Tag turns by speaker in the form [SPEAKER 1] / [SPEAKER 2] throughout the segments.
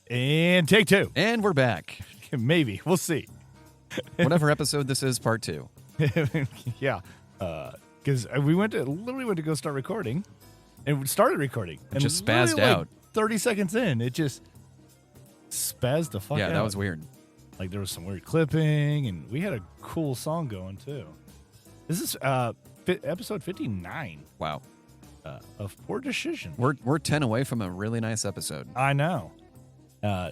[SPEAKER 1] And take two.
[SPEAKER 2] And we're back.
[SPEAKER 1] Maybe. We'll see.
[SPEAKER 2] Whatever episode this is, part 2.
[SPEAKER 1] Yeah. Because we literally went to go start recording, and we started recording.
[SPEAKER 2] It just spazzed out.
[SPEAKER 1] 30 seconds in, it just spazzed the fuck out.
[SPEAKER 2] Yeah, that was weird.
[SPEAKER 1] Like, there was some weird clipping, and we had a cool song going, too. This is episode 59.
[SPEAKER 2] Wow.
[SPEAKER 1] Of Poor Decision.
[SPEAKER 2] We're 10 away from a really nice episode.
[SPEAKER 1] I know.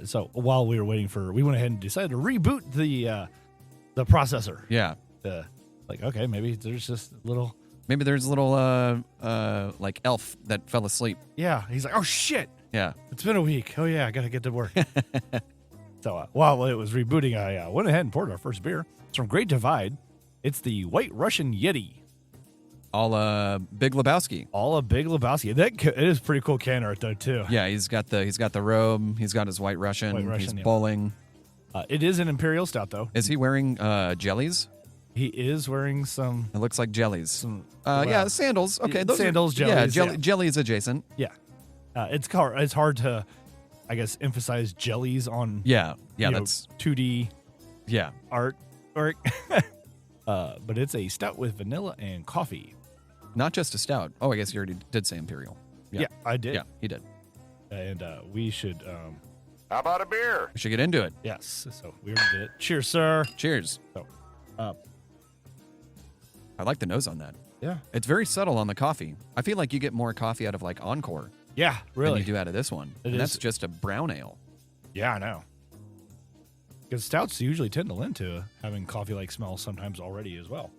[SPEAKER 1] So while we were waiting we went ahead and decided to reboot the processor.
[SPEAKER 2] Yeah.
[SPEAKER 1] Okay, maybe there's just a little...
[SPEAKER 2] Maybe there's a little, like, elf that fell asleep.
[SPEAKER 1] Yeah. He's like, oh, shit.
[SPEAKER 2] Yeah.
[SPEAKER 1] It's been a week. Oh, yeah, I got to get to work. So while it was rebooting, I went ahead and poured our first beer. It's from Great Divide. It's the White Russian Yeti.
[SPEAKER 2] All Big Lebowski.
[SPEAKER 1] All a Big Lebowski. It is pretty cool can art, though, too.
[SPEAKER 2] Yeah, he's got the robe. He's got his White Russian. He's bowling.
[SPEAKER 1] It is an Imperial Stout, though.
[SPEAKER 2] Is he wearing jellies?
[SPEAKER 1] He is wearing some...
[SPEAKER 2] It looks like jellies.
[SPEAKER 1] Yeah,
[SPEAKER 2] sandals. Okay, those
[SPEAKER 1] sandals, jellies.
[SPEAKER 2] Yeah, jelly is adjacent.
[SPEAKER 1] Yeah. It's hard to, I guess, emphasize jellies on...
[SPEAKER 2] Yeah, that's...
[SPEAKER 1] 2D art.
[SPEAKER 2] But
[SPEAKER 1] it's a stout with vanilla and coffee.
[SPEAKER 2] Not just a stout. Oh, I guess you already did say Imperial.
[SPEAKER 1] Yeah, I did.
[SPEAKER 2] Yeah, he did.
[SPEAKER 1] And we should...
[SPEAKER 3] How about a beer?
[SPEAKER 2] We should get into it.
[SPEAKER 1] Yes. So we already did it. Cheers, sir.
[SPEAKER 2] Cheers.
[SPEAKER 1] So,
[SPEAKER 2] I like the nose on that.
[SPEAKER 1] Yeah.
[SPEAKER 2] It's very subtle on the coffee. I feel like you get more coffee out of like Encore.
[SPEAKER 1] Yeah, really.
[SPEAKER 2] Than you do out of this one. That's just a brown ale.
[SPEAKER 1] Yeah, I know. Because stouts usually tend to lend to having coffee-like smell sometimes already as well.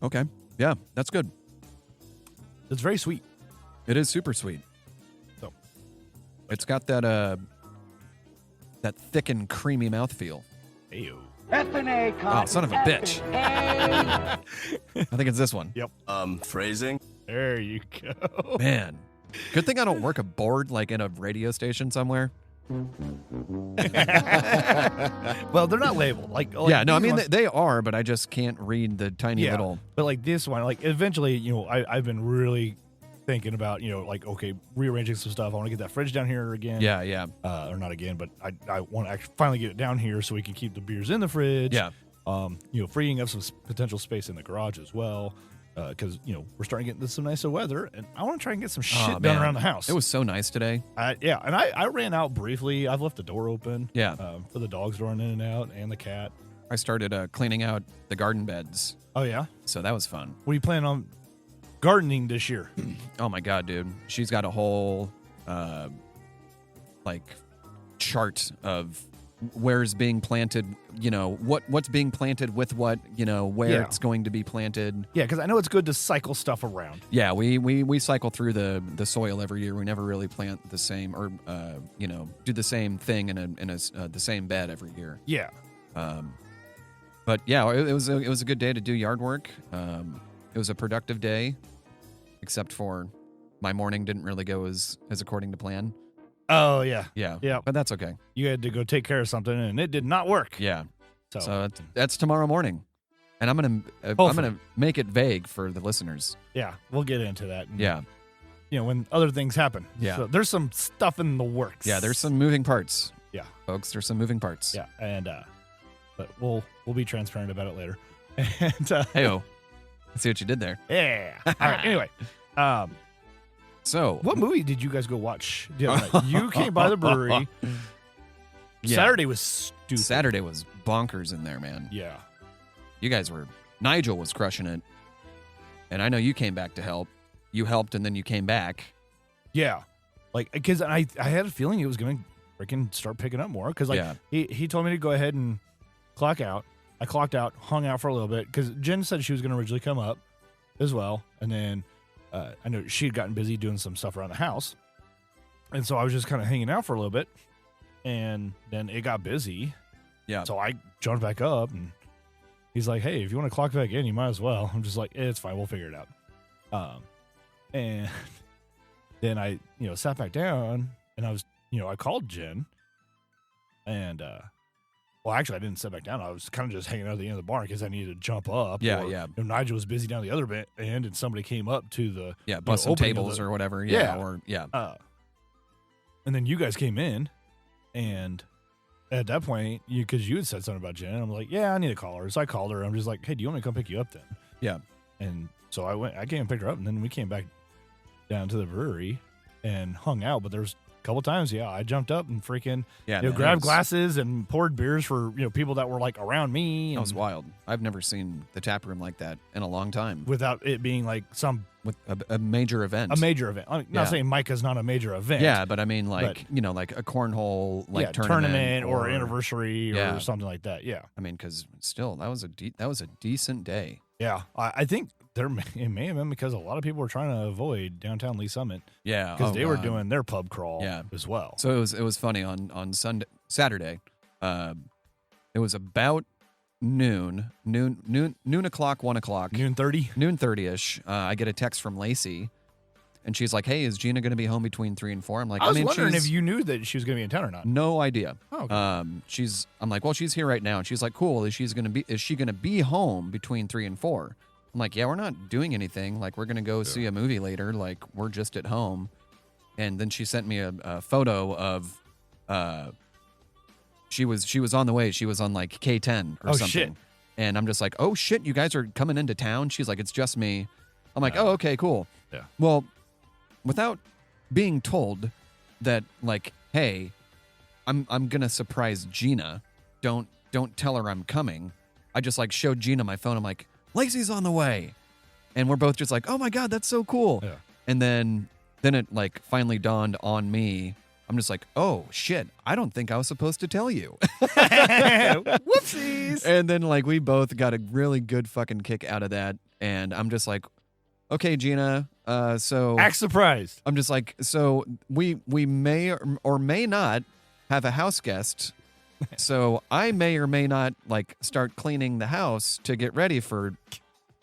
[SPEAKER 2] Okay. Yeah, that's good.
[SPEAKER 1] It's very sweet.
[SPEAKER 2] It is super sweet.
[SPEAKER 1] So,
[SPEAKER 2] it's got that thick and creamy mouthfeel.
[SPEAKER 1] Ew.
[SPEAKER 2] Oh, son of a bitch. I think it's this one.
[SPEAKER 1] Yep.
[SPEAKER 3] Phrasing.
[SPEAKER 1] There you go.
[SPEAKER 2] Man. Good thing I don't work a board like in a radio station somewhere.
[SPEAKER 1] Well, they're not labeled.
[SPEAKER 2] Yeah, no, I mean, they are, but I just can't read the tiny little...
[SPEAKER 1] But like this one, like eventually, I've been really thinking about, okay, rearranging some stuff. I want to get that fridge down here again.
[SPEAKER 2] Yeah.
[SPEAKER 1] Or not again, but I want to actually finally get it down here so we can keep the beers in the fridge.
[SPEAKER 2] Yeah.
[SPEAKER 1] Freeing up some potential space in the garage as well. Because, we're starting to get into some nicer weather, and I want to try and get some shit done around the house.
[SPEAKER 2] It was so nice today.
[SPEAKER 1] Yeah, and I ran out briefly. I've left the door open.
[SPEAKER 2] Yeah.
[SPEAKER 1] For the dogs to run in and out, and the cat.
[SPEAKER 2] I started cleaning out the garden beds.
[SPEAKER 1] Oh, yeah?
[SPEAKER 2] So that was fun.
[SPEAKER 1] What are you planning on gardening this year?
[SPEAKER 2] Oh, my God, dude. She's got a whole, chart of where's being planted, what's being planted with what, where it's going to be planted.
[SPEAKER 1] Yeah, because I know it's good to cycle stuff around.
[SPEAKER 2] Yeah, we cycle through the soil every year. We never really plant the same or do the same thing in the same bed every year.
[SPEAKER 1] Yeah.
[SPEAKER 2] But yeah, it was a good day to do yard work. It was a productive day, except for my morning didn't really go as according to plan.
[SPEAKER 1] Oh, yeah.
[SPEAKER 2] Yeah. But that's okay.
[SPEAKER 1] You had to go take care of something, and it did not work.
[SPEAKER 2] Yeah. So that's tomorrow morning. And I'm gonna make it vague for the listeners.
[SPEAKER 1] Yeah, we'll get into that.
[SPEAKER 2] Yeah.
[SPEAKER 1] When other things happen.
[SPEAKER 2] Yeah.
[SPEAKER 1] So there's some stuff in the works.
[SPEAKER 2] Yeah, there's some moving parts.
[SPEAKER 1] Yeah.
[SPEAKER 2] Folks, there's some moving parts.
[SPEAKER 1] Yeah, and but we'll be transparent about it later. And
[SPEAKER 2] hey-o. I see what you did there.
[SPEAKER 1] Yeah. All right. Anyway,
[SPEAKER 2] so
[SPEAKER 1] what movie did you guys go watch the other night? You came by the brewery. Yeah. Saturday was stupid.
[SPEAKER 2] Saturday was bonkers in there, man.
[SPEAKER 1] Yeah.
[SPEAKER 2] You guys Nigel was crushing it. And I know you came back to help. You helped and then you came back.
[SPEAKER 1] Yeah. Because I had a feeling it was going to freaking start picking up more. Because he told me to go ahead and clock out. I clocked out, hung out for a little bit. Because Jen said she was going to originally come up as well. And then I know she had gotten busy doing some stuff around the house. And so I was just kind of hanging out for a little bit. And then it got busy.
[SPEAKER 2] Yeah.
[SPEAKER 1] So I jumped back up and he's like, hey, if you want to clock back in, you might as well. I'm just like, it's fine. We'll figure it out. And then I, sat back down and I was, I called Jen and, well, actually I didn't sit back down. I was kind of just hanging out at the end of the barn because I needed to jump up.
[SPEAKER 2] Yeah.
[SPEAKER 1] Nigel was busy down the other end and somebody came up to the,
[SPEAKER 2] bust some tables or whatever.
[SPEAKER 1] And then you guys came in, and at that point, because you had said something about Jen, I'm like, yeah, I need to call her. So I called her. I'm just like, hey, do you want me to come pick you up then?
[SPEAKER 2] Yeah.
[SPEAKER 1] And so I came and picked her up, and then we came back down to the brewery and hung out. But there's a couple times, I jumped up and freaking grabbed glasses and poured beers for people that were like around me. And
[SPEAKER 2] that was wild. I've never seen the tap room like that in a long time.
[SPEAKER 1] Without it being like
[SPEAKER 2] with a major event.
[SPEAKER 1] A major event. I'm not saying Micah's not a major event.
[SPEAKER 2] Yeah, but I mean like a cornhole
[SPEAKER 1] tournament or anniversary or something like that. Yeah.
[SPEAKER 2] I mean, because still that was a decent day.
[SPEAKER 1] Yeah, I think it may have been because a lot of people were trying to avoid downtown Lee Summit.
[SPEAKER 2] Yeah,
[SPEAKER 1] because they were doing their pub crawl as well.
[SPEAKER 2] So it was funny on Saturday. It was about noon o'clock, 1 o'clock,
[SPEAKER 1] noon
[SPEAKER 2] 30ish. I get a text from Lacey, and she's like, "Hey, is Geena going to be home between 3 and 4?" I'm like,
[SPEAKER 1] I was wondering if you knew that she was going to be in town or not.
[SPEAKER 2] No idea.
[SPEAKER 1] Oh, okay.
[SPEAKER 2] I'm like, well, she's here right now, and she's like, cool. Is she going to be home between 3 and 4? I'm like, yeah, we're not doing anything. Like, we're going to go see a movie later. Like, we're just at home. And then she sent me a photo of, she was on the way. She was on like K10 or something.
[SPEAKER 1] Shit.
[SPEAKER 2] And I'm just like, oh shit, you guys are coming into town? She's like, it's just me. I'm like, oh, okay, cool.
[SPEAKER 1] Yeah.
[SPEAKER 2] Well, without being told that, like, hey, I'm gonna surprise Geena. Don't tell her I'm coming. I just like showed Geena my phone. I'm like, Lacey's on the way. And we're both just like, oh my God, that's so cool.
[SPEAKER 1] Yeah.
[SPEAKER 2] And then it like finally dawned on me. I'm just like, oh shit, I don't think I was supposed to tell you.
[SPEAKER 1] Whoopsies.
[SPEAKER 2] And then like we both got a really good fucking kick out of that. And I'm just like, okay, Geena, so
[SPEAKER 1] act surprised.
[SPEAKER 2] I'm just like, so we may or may not have a house guest. So I may or may not like start cleaning the house to get ready for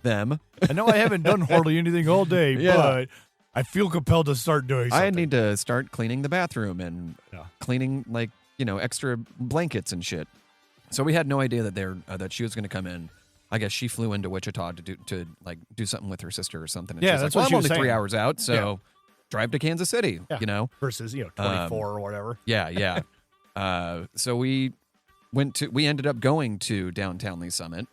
[SPEAKER 2] them.
[SPEAKER 1] I know I haven't done hardly anything all day, but I feel compelled to start doing something.
[SPEAKER 2] I need to start cleaning the bathroom and cleaning like, extra blankets and shit. So we had no idea that she was going to come in. I guess she flew into Wichita to do something with her sister or something. And
[SPEAKER 1] yeah,
[SPEAKER 2] she's
[SPEAKER 1] that's
[SPEAKER 2] like,
[SPEAKER 1] what
[SPEAKER 2] I'm only
[SPEAKER 1] saying.
[SPEAKER 2] 3 hours out, so drive to Kansas City,
[SPEAKER 1] versus 24 or whatever.
[SPEAKER 2] Yeah. So we ended up going to downtown Lee Summit,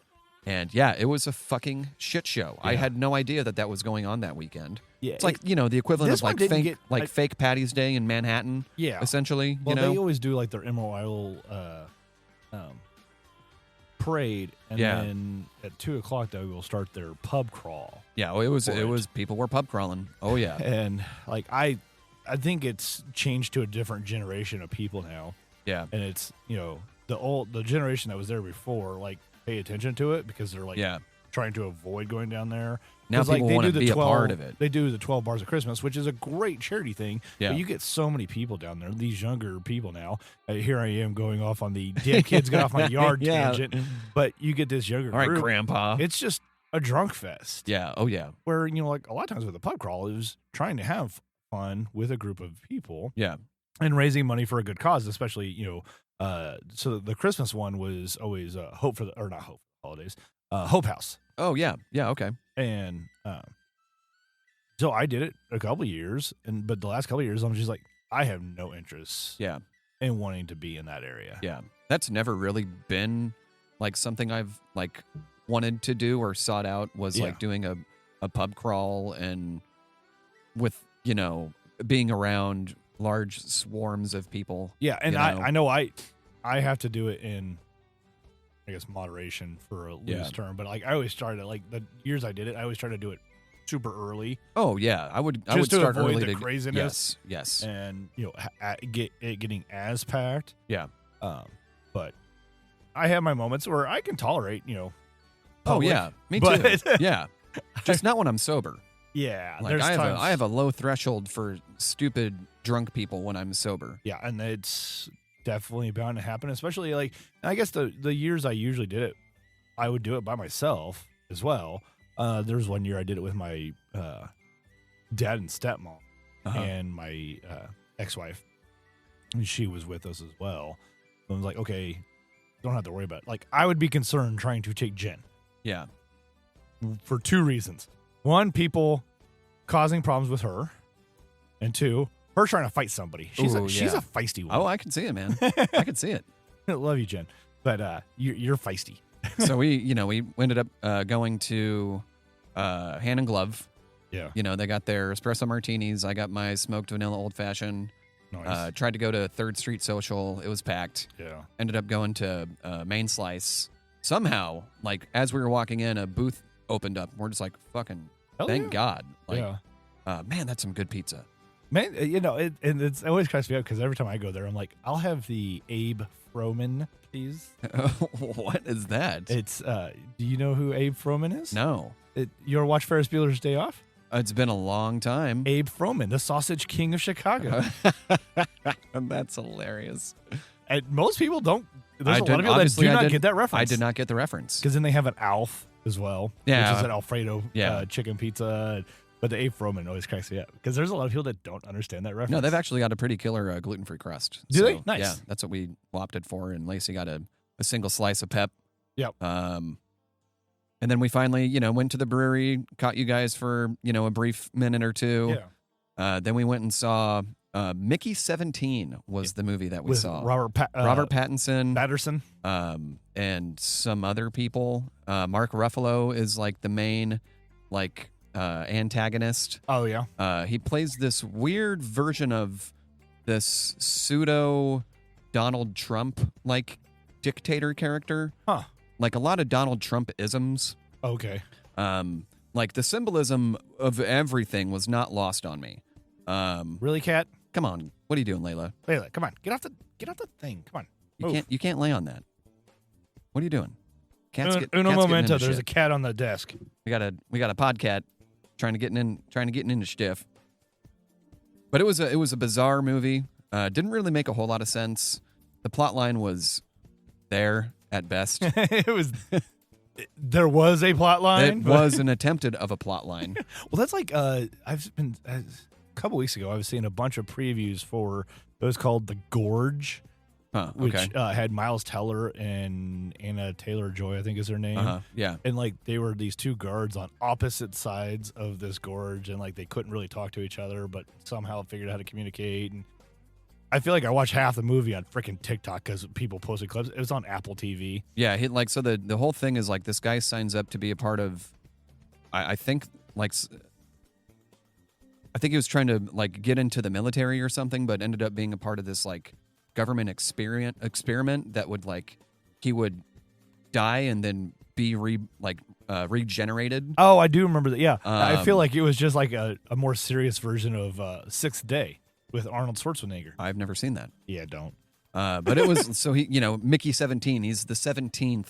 [SPEAKER 2] and it was a fucking shit show. I had no idea that was going on that weekend. Yeah, it's like the equivalent of like fake Patty's Day in Manhattan. Yeah, essentially.
[SPEAKER 1] Well, they always do like their Emerald parade, and then at 2 o'clock they will start their pub crawl.
[SPEAKER 2] Yeah, well, it was people were pub crawling. Oh yeah,
[SPEAKER 1] and like I think it's changed to a different generation of people now.
[SPEAKER 2] Yeah,
[SPEAKER 1] and it's the generation that was there before like pay attention to it because they're like trying to avoid going down there.
[SPEAKER 2] Now people want to be a part of it.
[SPEAKER 1] They do the 12 Bars of Christmas, which is a great charity thing. Yeah. But you get so many people down there, these younger people now. Here I am going off on the dead kids get off my yard tangent. But you get this younger group.
[SPEAKER 2] All right, Grandpa.
[SPEAKER 1] It's just a drunk fest.
[SPEAKER 2] Yeah. Oh, yeah.
[SPEAKER 1] Where, like a lot of times with the pub crawl, it was trying to have fun with a group of people.
[SPEAKER 2] Yeah.
[SPEAKER 1] And raising money for a good cause, especially, so the Christmas one was always Hope for the holidays, Hope House.
[SPEAKER 2] Oh, yeah. Yeah, okay.
[SPEAKER 1] And so I did it a couple of years, but the last couple of years, I'm just like, I have no interest in wanting to be in that area.
[SPEAKER 2] Yeah. That's never really been like something I've like wanted to do or sought out was like doing a pub crawl and with, being around large swarms of people.
[SPEAKER 1] Yeah. And I know I have to do it in, I guess, moderation for a loose term, but like I always started like the years I did it, I always try to do it super early.
[SPEAKER 2] Oh yeah, I would
[SPEAKER 1] avoid
[SPEAKER 2] start early
[SPEAKER 1] the craziness.
[SPEAKER 2] Yes,
[SPEAKER 1] and get it getting as packed.
[SPEAKER 2] Yeah,
[SPEAKER 1] but I have my moments where I can tolerate public,
[SPEAKER 2] oh yeah, me too. Yeah, just not when I'm sober.
[SPEAKER 1] Yeah,
[SPEAKER 2] like I have a low threshold for stupid drunk people when I'm sober.
[SPEAKER 1] Yeah, and it's definitely bound to happen, especially like I guess the years I usually did it, I would do it by myself as well. There's one year I did it with my dad and stepmom and my ex-wife, and she was with us as well. I was like, okay, don't have to worry about it. Like I would be concerned trying to take Jen.
[SPEAKER 2] Yeah,
[SPEAKER 1] for two reasons: one, people causing problems with her, and two, her trying to fight somebody. She's a feisty one.
[SPEAKER 2] Oh, I can see it, man. I can see it.
[SPEAKER 1] I love you, Jen. But you're feisty.
[SPEAKER 2] So we ended up going to Hand and Glove.
[SPEAKER 1] Yeah.
[SPEAKER 2] They got their espresso martinis. I got my smoked vanilla old fashioned.
[SPEAKER 1] Nice.
[SPEAKER 2] Tried to go to 3rd Street Social. It was packed.
[SPEAKER 1] Yeah.
[SPEAKER 2] Ended up going to Main Slice. Somehow, like, as we were walking in, a booth opened up. We're just like, fucking, thank God. Like, man, that's some good pizza.
[SPEAKER 1] Man, it's always cracks me up because every time I go there, I'm like, I'll have the Abe Froman, please.
[SPEAKER 2] What is that?
[SPEAKER 1] It's, do you know who Abe Froman is?
[SPEAKER 2] No.
[SPEAKER 1] You ever watch Ferris Bueller's Day Off?
[SPEAKER 2] It's been a long time.
[SPEAKER 1] Abe Froman, the sausage king of Chicago.
[SPEAKER 2] That's hilarious.
[SPEAKER 1] And most people don't. There's a lot of people that do not get that reference.
[SPEAKER 2] I did not get the reference.
[SPEAKER 1] Because then they have an Alf as well, which is an Alfredo chicken pizza. But the Abe Froman always cracks me up because there's a lot of people that don't understand that reference.
[SPEAKER 2] No, they've actually got a pretty killer gluten-free crust.
[SPEAKER 1] Do they? Nice.
[SPEAKER 2] Yeah, that's what we opted for. And Lacey got a single slice of pep.
[SPEAKER 1] Yep.
[SPEAKER 2] And then we finally, went to the brewery, caught you guys for, a brief minute or two.
[SPEAKER 1] Yeah.
[SPEAKER 2] Then we went and saw Mickey 17 was the movie that we saw.
[SPEAKER 1] Robert
[SPEAKER 2] Pattinson. And some other people. Mark Ruffalo is like the main, antagonist.
[SPEAKER 1] Oh, yeah.
[SPEAKER 2] He plays this weird version of this pseudo Donald Trump dictator character.
[SPEAKER 1] Huh.
[SPEAKER 2] Like a lot of Donald Trump isms.
[SPEAKER 1] Okay.
[SPEAKER 2] Like the symbolism of everything was not lost on me.
[SPEAKER 1] Really, Kat?
[SPEAKER 2] Come on. What are you doing, Layla?
[SPEAKER 1] Layla, come on. Get off the thing. Come on.
[SPEAKER 2] You can't lay on that. What are you doing?
[SPEAKER 1] Uno momento. There's a cat on the desk.
[SPEAKER 2] We got a podcat trying to get into stiff. But it was a bizarre movie. Didn't really make a whole lot of sense. The plot line was there at best.
[SPEAKER 1] There was a plot line.
[SPEAKER 2] It was an attempted of a plot line.
[SPEAKER 1] Well, that's like a couple weeks ago I was seeing a bunch of previews for it was called The Gorge, which had Miles Teller and Anna Taylor-Joy, I think is her name.
[SPEAKER 2] Yeah.
[SPEAKER 1] And they were these two guards on opposite sides of this gorge, and they couldn't really talk to each other, but somehow figured out how to communicate. And I feel like I watched half the movie on freaking TikTok because people posted clips. It was on Apple TV.
[SPEAKER 2] Yeah, so the whole thing is this guy signs up to be a part of, I think he was trying to get into the military or something, but ended up being a part of this government experiment that would he would die and then be regenerated.
[SPEAKER 1] Oh, I do remember that. Yeah, I feel like it was just a more serious version of Sixth Day with Arnold Schwarzenegger.
[SPEAKER 2] I've never seen that.
[SPEAKER 1] Yeah, don't.
[SPEAKER 2] But it was so he, Mickey 17. He's the 17th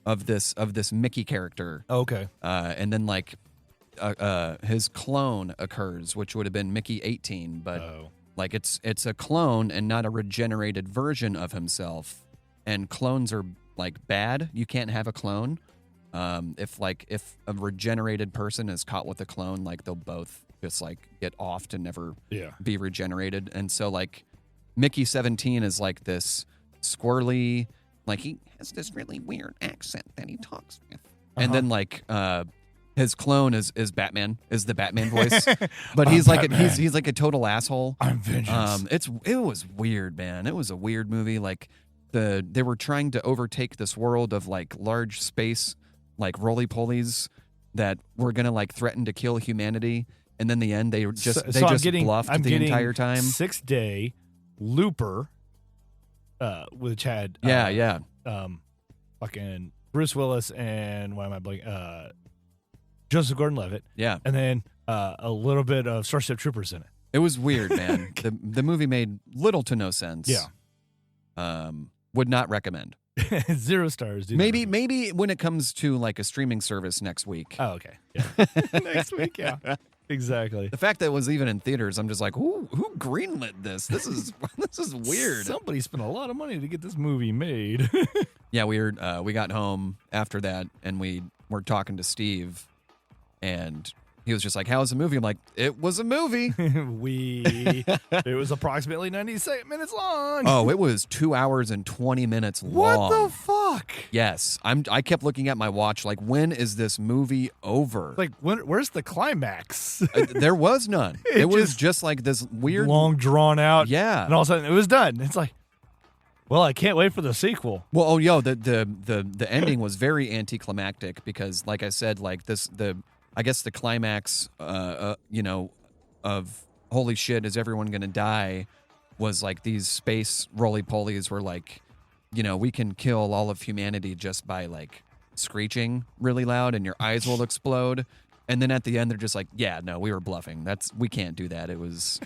[SPEAKER 2] of this Mickey character.
[SPEAKER 1] Oh, okay.
[SPEAKER 2] And then his clone occurs, which would have been Mickey 18, but it's a clone and not a regenerated version of himself. And clones are bad. You can't have a clone. If a regenerated person is caught with a clone, they'll both just get off to never be regenerated. And so Mickey 17 is this squirrely, he has this really weird accent that he talks with. And then his clone is Batman, is the Batman voice. But he's he's a total asshole.
[SPEAKER 1] I'm vengeance.
[SPEAKER 2] It was weird, man. It was a weird movie. They were trying to overtake this world of large space roly-polies that were gonna threaten to kill humanity. And then the end, they just bluffed the entire time.
[SPEAKER 1] 6th Day, Looper, which had fucking Bruce Willis and why am I blanking? Joseph Gordon-Levitt.
[SPEAKER 2] Yeah,
[SPEAKER 1] and then a little bit of Starship Troopers in it.
[SPEAKER 2] It was weird, man. the movie made little to no sense.
[SPEAKER 1] Yeah,
[SPEAKER 2] would not recommend.
[SPEAKER 1] 0 stars.
[SPEAKER 2] Maybe when it comes to a streaming service next week.
[SPEAKER 1] Oh, okay. Yeah. Next week, yeah. Exactly.
[SPEAKER 2] The fact that it was even in theaters, I'm just who greenlit this? This is weird.
[SPEAKER 1] Somebody spent a lot of money to get this movie made.
[SPEAKER 2] Yeah, we got home after that, and we were talking to Steve, and he was just like, "How was the movie?" I'm like, "It was a movie."
[SPEAKER 1] It was approximately 96 minutes long.
[SPEAKER 2] Oh, it was 2 hours and 20 minutes long.
[SPEAKER 1] What the fuck?
[SPEAKER 2] Yes, I kept looking at my watch, like, when is this movie over?
[SPEAKER 1] Like, where's the climax?
[SPEAKER 2] There was none. It was just like this weird,
[SPEAKER 1] long drawn out.
[SPEAKER 2] Yeah,
[SPEAKER 1] and all of a sudden it was done. It's like, well, I can't wait for the sequel.
[SPEAKER 2] Well, the ending was very anticlimactic because, like I said, like I guess the climax, of holy shit, is everyone gonna die? Was like these space roly-polies were like, we can kill all of humanity just by like screeching really loud and your eyes will explode. And then at the end, they're just like, yeah, no, we were bluffing. We can't do that. It was.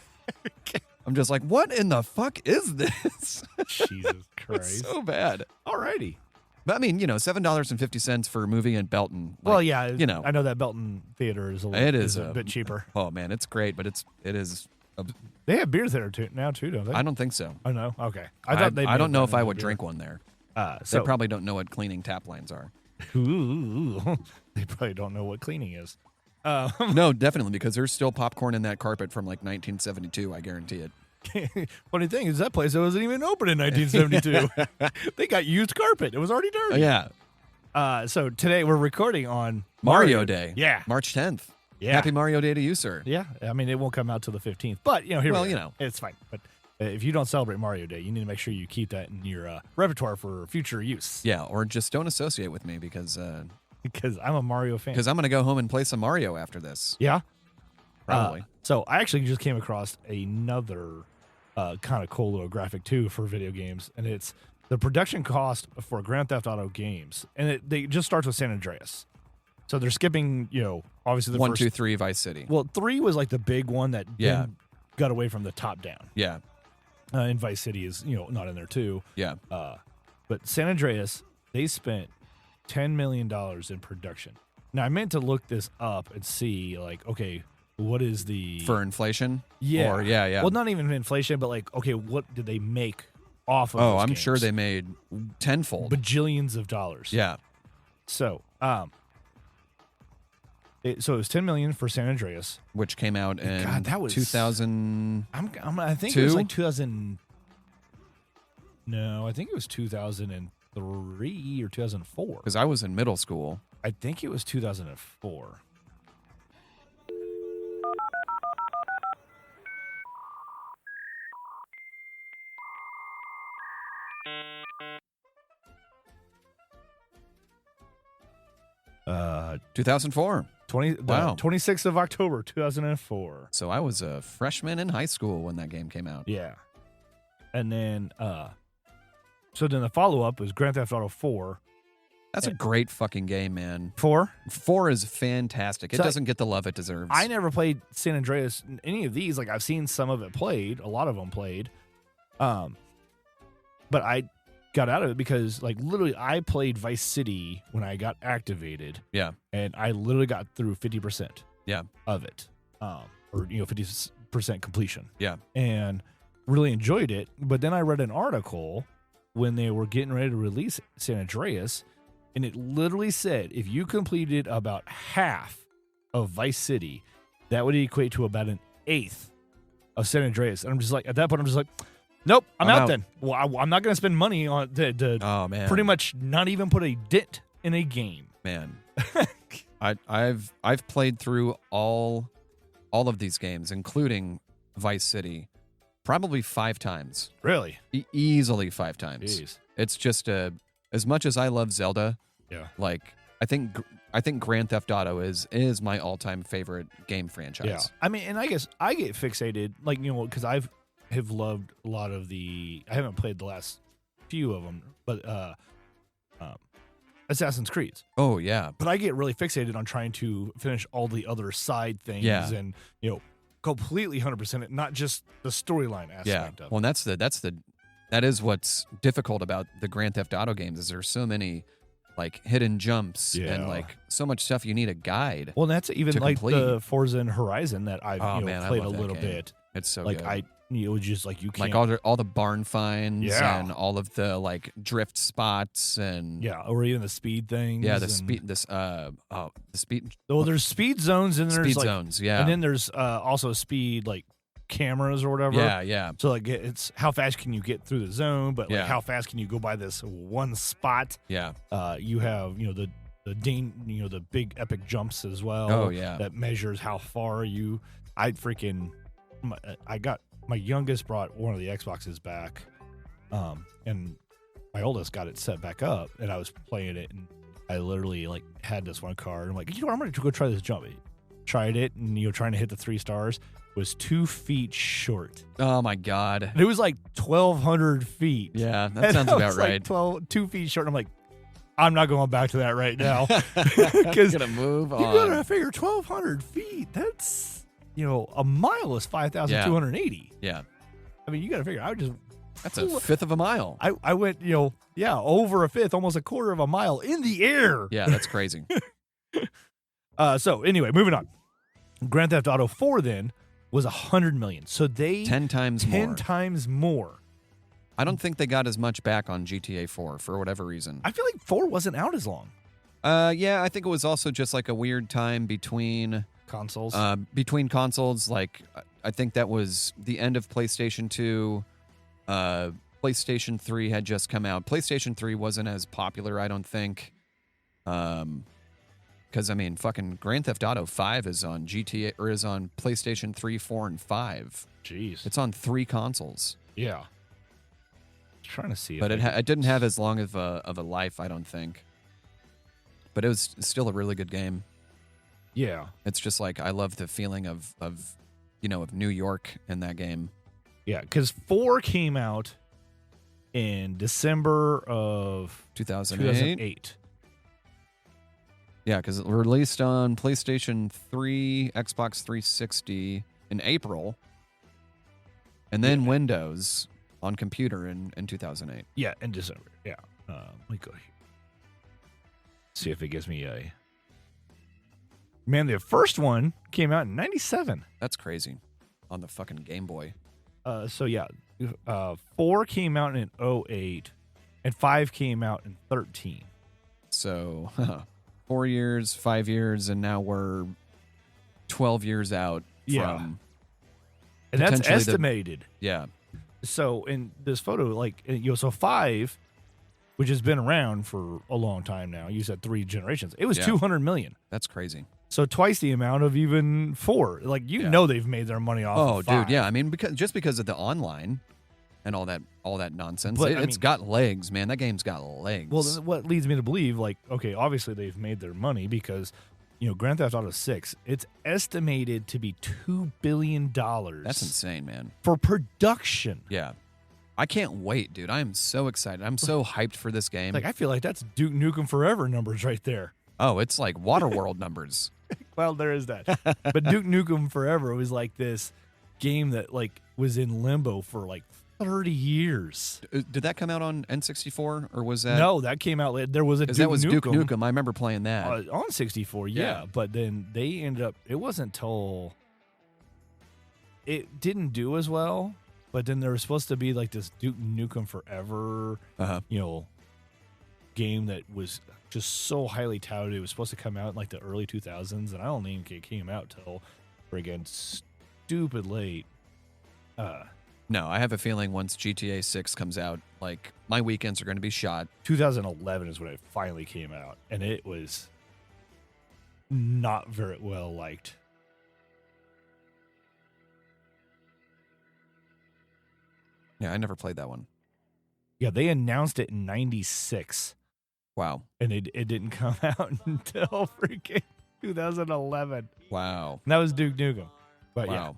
[SPEAKER 2] I'm just like, what in the fuck is this?
[SPEAKER 1] Jesus Christ.
[SPEAKER 2] So bad.
[SPEAKER 1] Alrighty.
[SPEAKER 2] But I mean, $7.50 for a movie in Belton.
[SPEAKER 1] Well, yeah, I know that Belton Theater is a bit cheaper.
[SPEAKER 2] Oh man, it's great, but it is.
[SPEAKER 1] They have beer there now too, don't they?
[SPEAKER 2] I don't think so.
[SPEAKER 1] Oh no, okay.
[SPEAKER 2] I don't know if I would drink one there.
[SPEAKER 1] So
[SPEAKER 2] they probably don't know what cleaning tap lines are.
[SPEAKER 1] Ooh, they probably don't know what cleaning is.
[SPEAKER 2] No, definitely, because there's still popcorn in that carpet from like 1972. I guarantee it.
[SPEAKER 1] Funny thing is that place wasn't even open in 1972. They got used carpet. It was already dirty.
[SPEAKER 2] Yeah.
[SPEAKER 1] So today we're recording on
[SPEAKER 2] Mario Day.
[SPEAKER 1] Yeah.
[SPEAKER 2] March 10th.
[SPEAKER 1] Yeah.
[SPEAKER 2] Happy Mario Day to you, sir.
[SPEAKER 1] Yeah. I mean, it won't come out till the 15th, but it's fine. But if you don't celebrate Mario Day, you need to make sure you keep that in your repertoire for future use.
[SPEAKER 2] Yeah. Or just don't associate with me because
[SPEAKER 1] I'm a Mario fan.
[SPEAKER 2] Because I'm going to go home and play some Mario after this.
[SPEAKER 1] Yeah.
[SPEAKER 2] Probably.
[SPEAKER 1] So I actually just came across another kind of cool little graphic too for video games, and it's the production cost for Grand Theft Auto games, and they just starts with San Andreas. So they're skipping, obviously the
[SPEAKER 2] 1,
[SPEAKER 1] first
[SPEAKER 2] 2, 3 Vice City.
[SPEAKER 1] Well, 3 was like the big one that then got away from the top down.
[SPEAKER 2] Yeah.
[SPEAKER 1] And Vice City is not in there too.
[SPEAKER 2] Yeah.
[SPEAKER 1] But San Andreas, they spent $10 million in production. Now I meant to look this up and see like, okay, what is the
[SPEAKER 2] for inflation?
[SPEAKER 1] Yeah.
[SPEAKER 2] Or, yeah.
[SPEAKER 1] Well, not even inflation, but like, okay, what did they make off of?
[SPEAKER 2] Oh, I'm
[SPEAKER 1] games?
[SPEAKER 2] sure they made tenfold,
[SPEAKER 1] bajillions of dollars.
[SPEAKER 2] Yeah.
[SPEAKER 1] So, so it was $10 million for San Andreas,
[SPEAKER 2] which came out in
[SPEAKER 1] that was
[SPEAKER 2] 2000.
[SPEAKER 1] I think it was like 2000. No, I think it was 2003 or 2004.
[SPEAKER 2] Because I was in middle school.
[SPEAKER 1] I think it was 2004. Uh,
[SPEAKER 2] 2004.
[SPEAKER 1] 26th of October, 2004.
[SPEAKER 2] So I was a freshman in high school when that game came out.
[SPEAKER 1] Yeah. And then, so then the follow-up was Grand Theft Auto 4.
[SPEAKER 2] That's a great fucking game, man.
[SPEAKER 1] 4?
[SPEAKER 2] 4 is fantastic. It
[SPEAKER 1] So
[SPEAKER 2] doesn't get the love it deserves.
[SPEAKER 1] I never played San Andreas, any of these. Like, I've seen some of it played, a lot of them played. But I got out of it because, like, literally I played Vice City when I got activated.
[SPEAKER 2] Yeah.
[SPEAKER 1] And I literally got through 50% of it. Or, 50% completion.
[SPEAKER 2] Yeah.
[SPEAKER 1] And really enjoyed it. But then I read an article when they were getting ready to release San Andreas, and it literally said if you completed about half of Vice City, that would equate to about an eighth of San Andreas. And I'm just like, at that point, I'm just like, nope, I'm out then. Well, I'm not going to spend money on
[SPEAKER 2] oh man,
[SPEAKER 1] pretty much not even put a dent in a game.
[SPEAKER 2] Man, I've played through all of these games, including Vice City, probably 5 times.
[SPEAKER 1] Really?
[SPEAKER 2] Easily 5 times.
[SPEAKER 1] Jeez.
[SPEAKER 2] It's just as much as I love Zelda.
[SPEAKER 1] Yeah.
[SPEAKER 2] Like I think Grand Theft Auto is my all-time favorite game franchise.
[SPEAKER 1] Yeah. I mean, and I guess I get fixated, like, because have loved a lot of I haven't played the last few of them, but Assassin's Creed.
[SPEAKER 2] Oh yeah.
[SPEAKER 1] But I get really fixated on trying to finish all the other side things and completely 100% it, not just the storyline aspect of it.
[SPEAKER 2] Well, that is what's difficult about the Grand Theft Auto games is there's so many like hidden jumps and like so much stuff you need a guide.
[SPEAKER 1] Well, that's even like
[SPEAKER 2] complete.
[SPEAKER 1] the Forza and Horizon that I've played a little bit.
[SPEAKER 2] It's so
[SPEAKER 1] like
[SPEAKER 2] good.
[SPEAKER 1] it was just like you can't
[SPEAKER 2] like all the barn finds
[SPEAKER 1] Yeah.
[SPEAKER 2] and all of the like drift spots and
[SPEAKER 1] or even the speed things.
[SPEAKER 2] yeah,
[SPEAKER 1] the
[SPEAKER 2] speed.
[SPEAKER 1] Well, there's speed zones and there's
[SPEAKER 2] Speed
[SPEAKER 1] like,
[SPEAKER 2] zones, yeah.
[SPEAKER 1] and then there's also speed like cameras or whatever.
[SPEAKER 2] Yeah.
[SPEAKER 1] So like it's how fast can you get through the zone, but like
[SPEAKER 2] Yeah.
[SPEAKER 1] how fast can you go by this one spot?
[SPEAKER 2] Yeah.
[SPEAKER 1] You have the the big epic jumps as well.
[SPEAKER 2] Oh, yeah.
[SPEAKER 1] That measures how far you. I got my youngest brought one of the Xboxes back, and my oldest got it set back up, and I was playing it, and I literally like had this one card. I'm like, I'm ready to go try this jump. Tried it, and trying to hit the 3 stars was 2 feet short.
[SPEAKER 2] Oh my God.
[SPEAKER 1] And it was like 1,200 feet.
[SPEAKER 2] Yeah, that sounds about right.
[SPEAKER 1] Like 2 feet short. And I'm like, I'm not going back to that right now because
[SPEAKER 2] gonna move on.
[SPEAKER 1] You gotta figure 1,200 feet. That's a mile is 5,280.
[SPEAKER 2] Yeah.
[SPEAKER 1] I mean, you gotta figure.
[SPEAKER 2] That's a fifth of a mile.
[SPEAKER 1] I went over a fifth, almost a quarter of a mile in the air.
[SPEAKER 2] Yeah, that's crazy.
[SPEAKER 1] So anyway, moving on. Grand Theft Auto 4 then was 100 million. So they
[SPEAKER 2] 10 times
[SPEAKER 1] more.
[SPEAKER 2] I don't think they got as much back on GTA 4 for whatever reason.
[SPEAKER 1] I feel like 4 wasn't out as long.
[SPEAKER 2] Yeah, I think it was also just like a weird time between
[SPEAKER 1] consoles.
[SPEAKER 2] Like, I think that was the end of PlayStation 2. PlayStation 3 had just come out. PlayStation 3 wasn't as popular, I don't think. Because, I mean, fucking Grand Theft Auto 5 is on GTA or is on PlayStation 3, 4, and 5.
[SPEAKER 1] Jeez.
[SPEAKER 2] It's on 3 consoles.
[SPEAKER 1] Yeah. Trying to see,
[SPEAKER 2] but it didn't have as long of a life, I don't think. But it was still a really good game.
[SPEAKER 1] Yeah,
[SPEAKER 2] it's just like I love the feeling of New York in that game.
[SPEAKER 1] Yeah, because 4 came out in December of
[SPEAKER 2] 2008. Yeah, because it released on PlayStation 3, Xbox 360 in April, and then Windows on computer in 2008.
[SPEAKER 1] Yeah, in December. Yeah. Let me go here. See if it gives me a... Man, the first one came out in 97.
[SPEAKER 2] That's crazy. On the fucking Game Boy.
[SPEAKER 1] 4 came out in 08, and 5 came out in 13.
[SPEAKER 2] So, 4 years, 5 years, and now we're 12 years out from...
[SPEAKER 1] And that's estimated.
[SPEAKER 2] Yeah.
[SPEAKER 1] So in this photo, so 5, which has been around for a long time now, you said 3 generations, it was 200 million.
[SPEAKER 2] That's crazy.
[SPEAKER 1] So twice the amount of even 4. They've made their money off of 5.
[SPEAKER 2] Dude, yeah. I mean, because of the online and all that nonsense. But, it's got legs, man. That game's got legs.
[SPEAKER 1] Well, what leads me to believe, obviously they've made their money because, Grand Theft Auto 6, it's estimated to be $2 billion.
[SPEAKER 2] That's insane, man.
[SPEAKER 1] For production.
[SPEAKER 2] Yeah. I can't wait, dude. I am so excited. I'm so hyped for this game.
[SPEAKER 1] I feel like that's Duke Nukem Forever numbers right there.
[SPEAKER 2] Oh, it's like Waterworld numbers.
[SPEAKER 1] Well, there is that. But Duke Nukem Forever was like this game that was in limbo for 30 years.
[SPEAKER 2] Did that come out on N64 or was that?
[SPEAKER 1] No, that came out later. There was a Duke Nukem.
[SPEAKER 2] Duke Nukem. I remember playing that.
[SPEAKER 1] On 64, yeah. But then they ended up, it wasn't till, it didn't do as well. But then there was supposed to be this Duke Nukem Forever, game that was just so highly touted. It was supposed to come out in the early 2000s, and I don't think it came out till friggin' stupid late.
[SPEAKER 2] No, I have a feeling once GTA 6 comes out, my weekends are going to be shot.
[SPEAKER 1] 2011 is when it finally came out, and it was not very well liked.
[SPEAKER 2] Yeah, I never played that one.
[SPEAKER 1] Yeah, they announced it in 96.
[SPEAKER 2] Wow.
[SPEAKER 1] And it didn't come out until freaking 2011.
[SPEAKER 2] Wow.
[SPEAKER 1] And that was Duke Nukem. But
[SPEAKER 2] wow.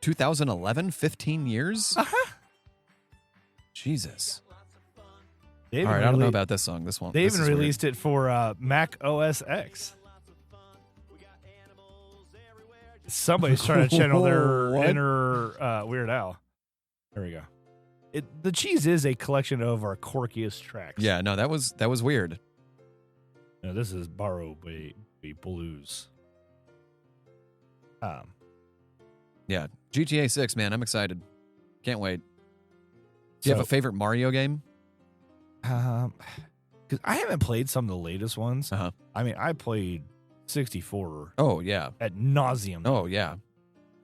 [SPEAKER 2] 2011? 15 years?
[SPEAKER 1] Uh-huh.
[SPEAKER 2] Jesus. All right, I don't know about this song. This one.
[SPEAKER 1] They even released it for Mac OS X. Somebody's trying to channel their inner Weird Al. There we go. The Cheese is a collection of our quirkiest tracks.
[SPEAKER 2] Yeah, no, that was weird.
[SPEAKER 1] No, this is Borrow by Blues.
[SPEAKER 2] Yeah, GTA 6, man. I'm excited. Can't wait. Do you have a favorite Mario game?
[SPEAKER 1] Because I haven't played some of the latest ones.
[SPEAKER 2] Uh-huh.
[SPEAKER 1] I mean, I played 64.
[SPEAKER 2] Oh, yeah.
[SPEAKER 1] At nauseum.
[SPEAKER 2] Oh, yeah.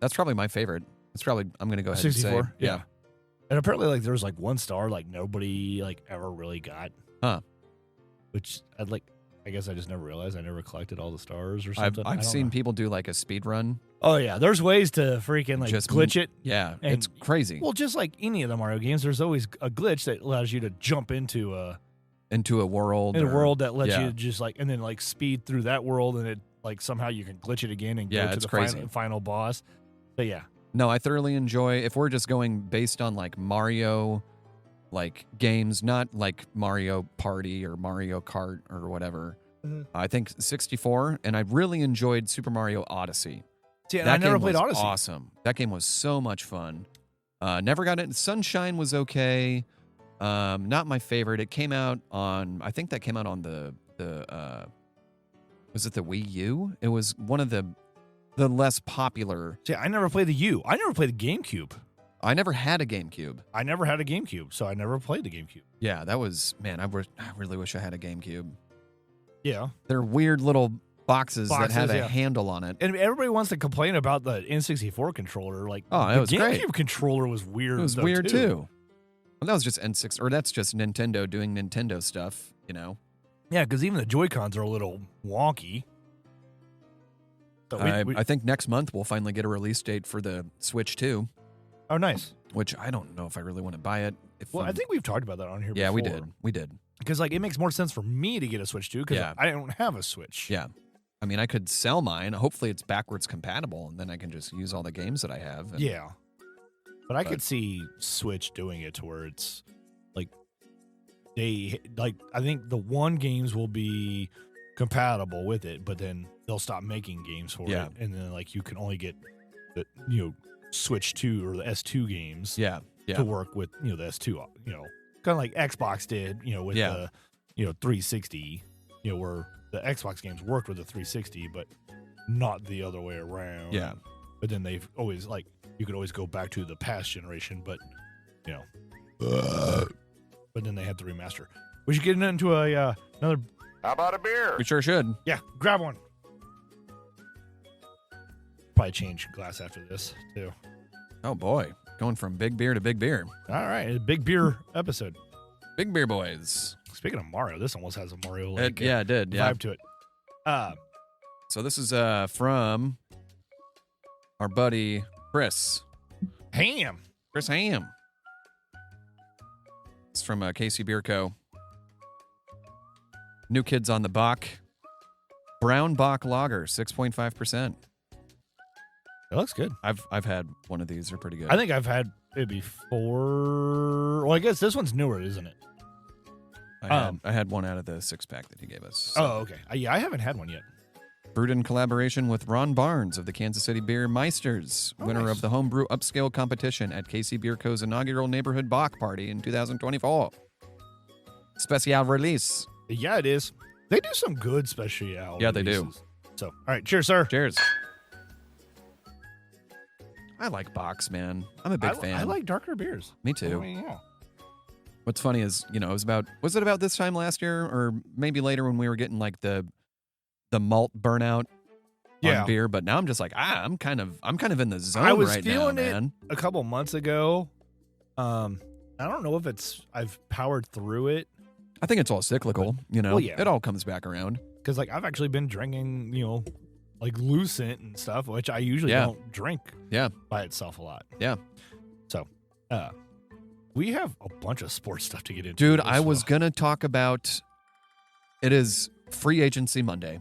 [SPEAKER 2] That's probably my favorite. That's probably, I'm going to go ahead
[SPEAKER 1] 64?
[SPEAKER 2] and say.
[SPEAKER 1] Yeah. And apparently, like, there was, like, 1 star, like, nobody, like, ever really got.
[SPEAKER 2] Huh.
[SPEAKER 1] Which, I guess I just never realized. I never collected all the stars or something.
[SPEAKER 2] I've seen people do, like, a speed run.
[SPEAKER 1] Oh, yeah. There's ways to freaking, like, just glitch it.
[SPEAKER 2] Yeah. It's crazy.
[SPEAKER 1] Well, just like any of the Mario games, there's always a glitch that allows you to jump into a
[SPEAKER 2] world.
[SPEAKER 1] In a world that lets you just, like, and then, like, speed through that world, and it, like, somehow you can glitch it again and go to the final boss. But, yeah.
[SPEAKER 2] No, I thoroughly enjoy, if we're just going based on, like, Mario, like, games, not like Mario Party or Mario Kart or whatever. Mm-hmm. I think 64, and I really enjoyed Super Mario Odyssey.
[SPEAKER 1] See, and I never played Odyssey.
[SPEAKER 2] Awesome. That game was so much fun. Never got it. Sunshine was okay. Not my favorite. It came out on, I think that came out on the was it the Wii U? It was one of the less popular.
[SPEAKER 1] See, I never played the U. I never played the GameCube.
[SPEAKER 2] I never had a GameCube.
[SPEAKER 1] I never had a GameCube, so I never played the GameCube.
[SPEAKER 2] Yeah, that was, man, I really wish I had a GameCube.
[SPEAKER 1] Yeah.
[SPEAKER 2] They're weird little boxes that have a handle on it.
[SPEAKER 1] And everybody wants to complain about the N64 controller. Like,
[SPEAKER 2] oh, it was
[SPEAKER 1] the
[SPEAKER 2] great.
[SPEAKER 1] GameCube controller was weird.
[SPEAKER 2] It was weird, too. Well, that was just that's just Nintendo doing Nintendo stuff, you know?
[SPEAKER 1] Yeah, because even the Joy-Cons are a little wonky. So
[SPEAKER 2] I think next month we'll finally get a release date for the Switch 2.
[SPEAKER 1] Oh, nice.
[SPEAKER 2] Which I don't know if I really want to buy it.
[SPEAKER 1] I think we've talked about that on here before.
[SPEAKER 2] Yeah, we did.
[SPEAKER 1] Because, like, it makes more sense for me to get a Switch 2 because I don't have a Switch.
[SPEAKER 2] Yeah. I mean, I could sell mine. Hopefully it's backwards compatible, and then I can just use all the games that I have.
[SPEAKER 1] Yeah. But I could see Switch doing it to where it's, like, I think the one games will be compatible with it, but then they'll stop making games for it. And then, like, you can only get the, Switch 2 or the S2 games to work with, the S2, kind of like Xbox did, with the, 360, where the Xbox games worked with the 360, but not the other way around.
[SPEAKER 2] Yeah.
[SPEAKER 1] But then they've always, like, you could always go back to the past generation, but, but then they had to remaster. We should get into another.
[SPEAKER 3] How about a beer?
[SPEAKER 2] We sure should.
[SPEAKER 1] Yeah, grab one. Probably change glass after this, too.
[SPEAKER 2] Oh, boy. Going from big beer to big beer.
[SPEAKER 1] All right. A big beer episode.
[SPEAKER 2] Big beer boys.
[SPEAKER 1] Speaking of Mario, this almost has a Mario
[SPEAKER 2] it did.
[SPEAKER 1] Vibe to it.
[SPEAKER 2] So this is from our buddy Chris. Chris Ham. It's from KC Beer Co. New Kids on the Bock. Brown Bock Lager, 6.5%.
[SPEAKER 1] It looks good.
[SPEAKER 2] I've had one of these. They're pretty good.
[SPEAKER 1] I think I've had it before. Well, I guess this one's newer, isn't it?
[SPEAKER 2] I had one out of the 6-pack that he gave us.
[SPEAKER 1] So. Oh, okay. Yeah, I haven't had one yet.
[SPEAKER 2] Brewed in collaboration with Ron Barnes of the Kansas City Beer Meisters, winner of the Homebrew Upscale competition at KC Beer Co.'s inaugural Neighborhood Bock Party in 2024. Special release.
[SPEAKER 1] Yeah, it is. They do some good special releases.
[SPEAKER 2] Yeah, they do.
[SPEAKER 1] So, all right. Cheers, sir.
[SPEAKER 2] Cheers. I like Bocks, man. I'm a big fan.
[SPEAKER 1] I like darker beers.
[SPEAKER 2] Me too.
[SPEAKER 1] I mean, yeah.
[SPEAKER 2] What's funny is, was it about this time last year or maybe later when we were getting like the malt burnout on beer? But now I'm just like, I'm kind of in the zone right now, man.
[SPEAKER 1] I was feeling it a couple months ago. I don't know if I've powered through it.
[SPEAKER 2] I think it's all cyclical,
[SPEAKER 1] Well, yeah.
[SPEAKER 2] It all comes back around.
[SPEAKER 1] Because, like, I've actually been drinking, like Lucent and stuff, which I usually don't drink by itself a lot.
[SPEAKER 2] Yeah.
[SPEAKER 1] So, we have a bunch of sports stuff to get into.
[SPEAKER 2] Dude, I was going to talk about, it is Free Agency Monday.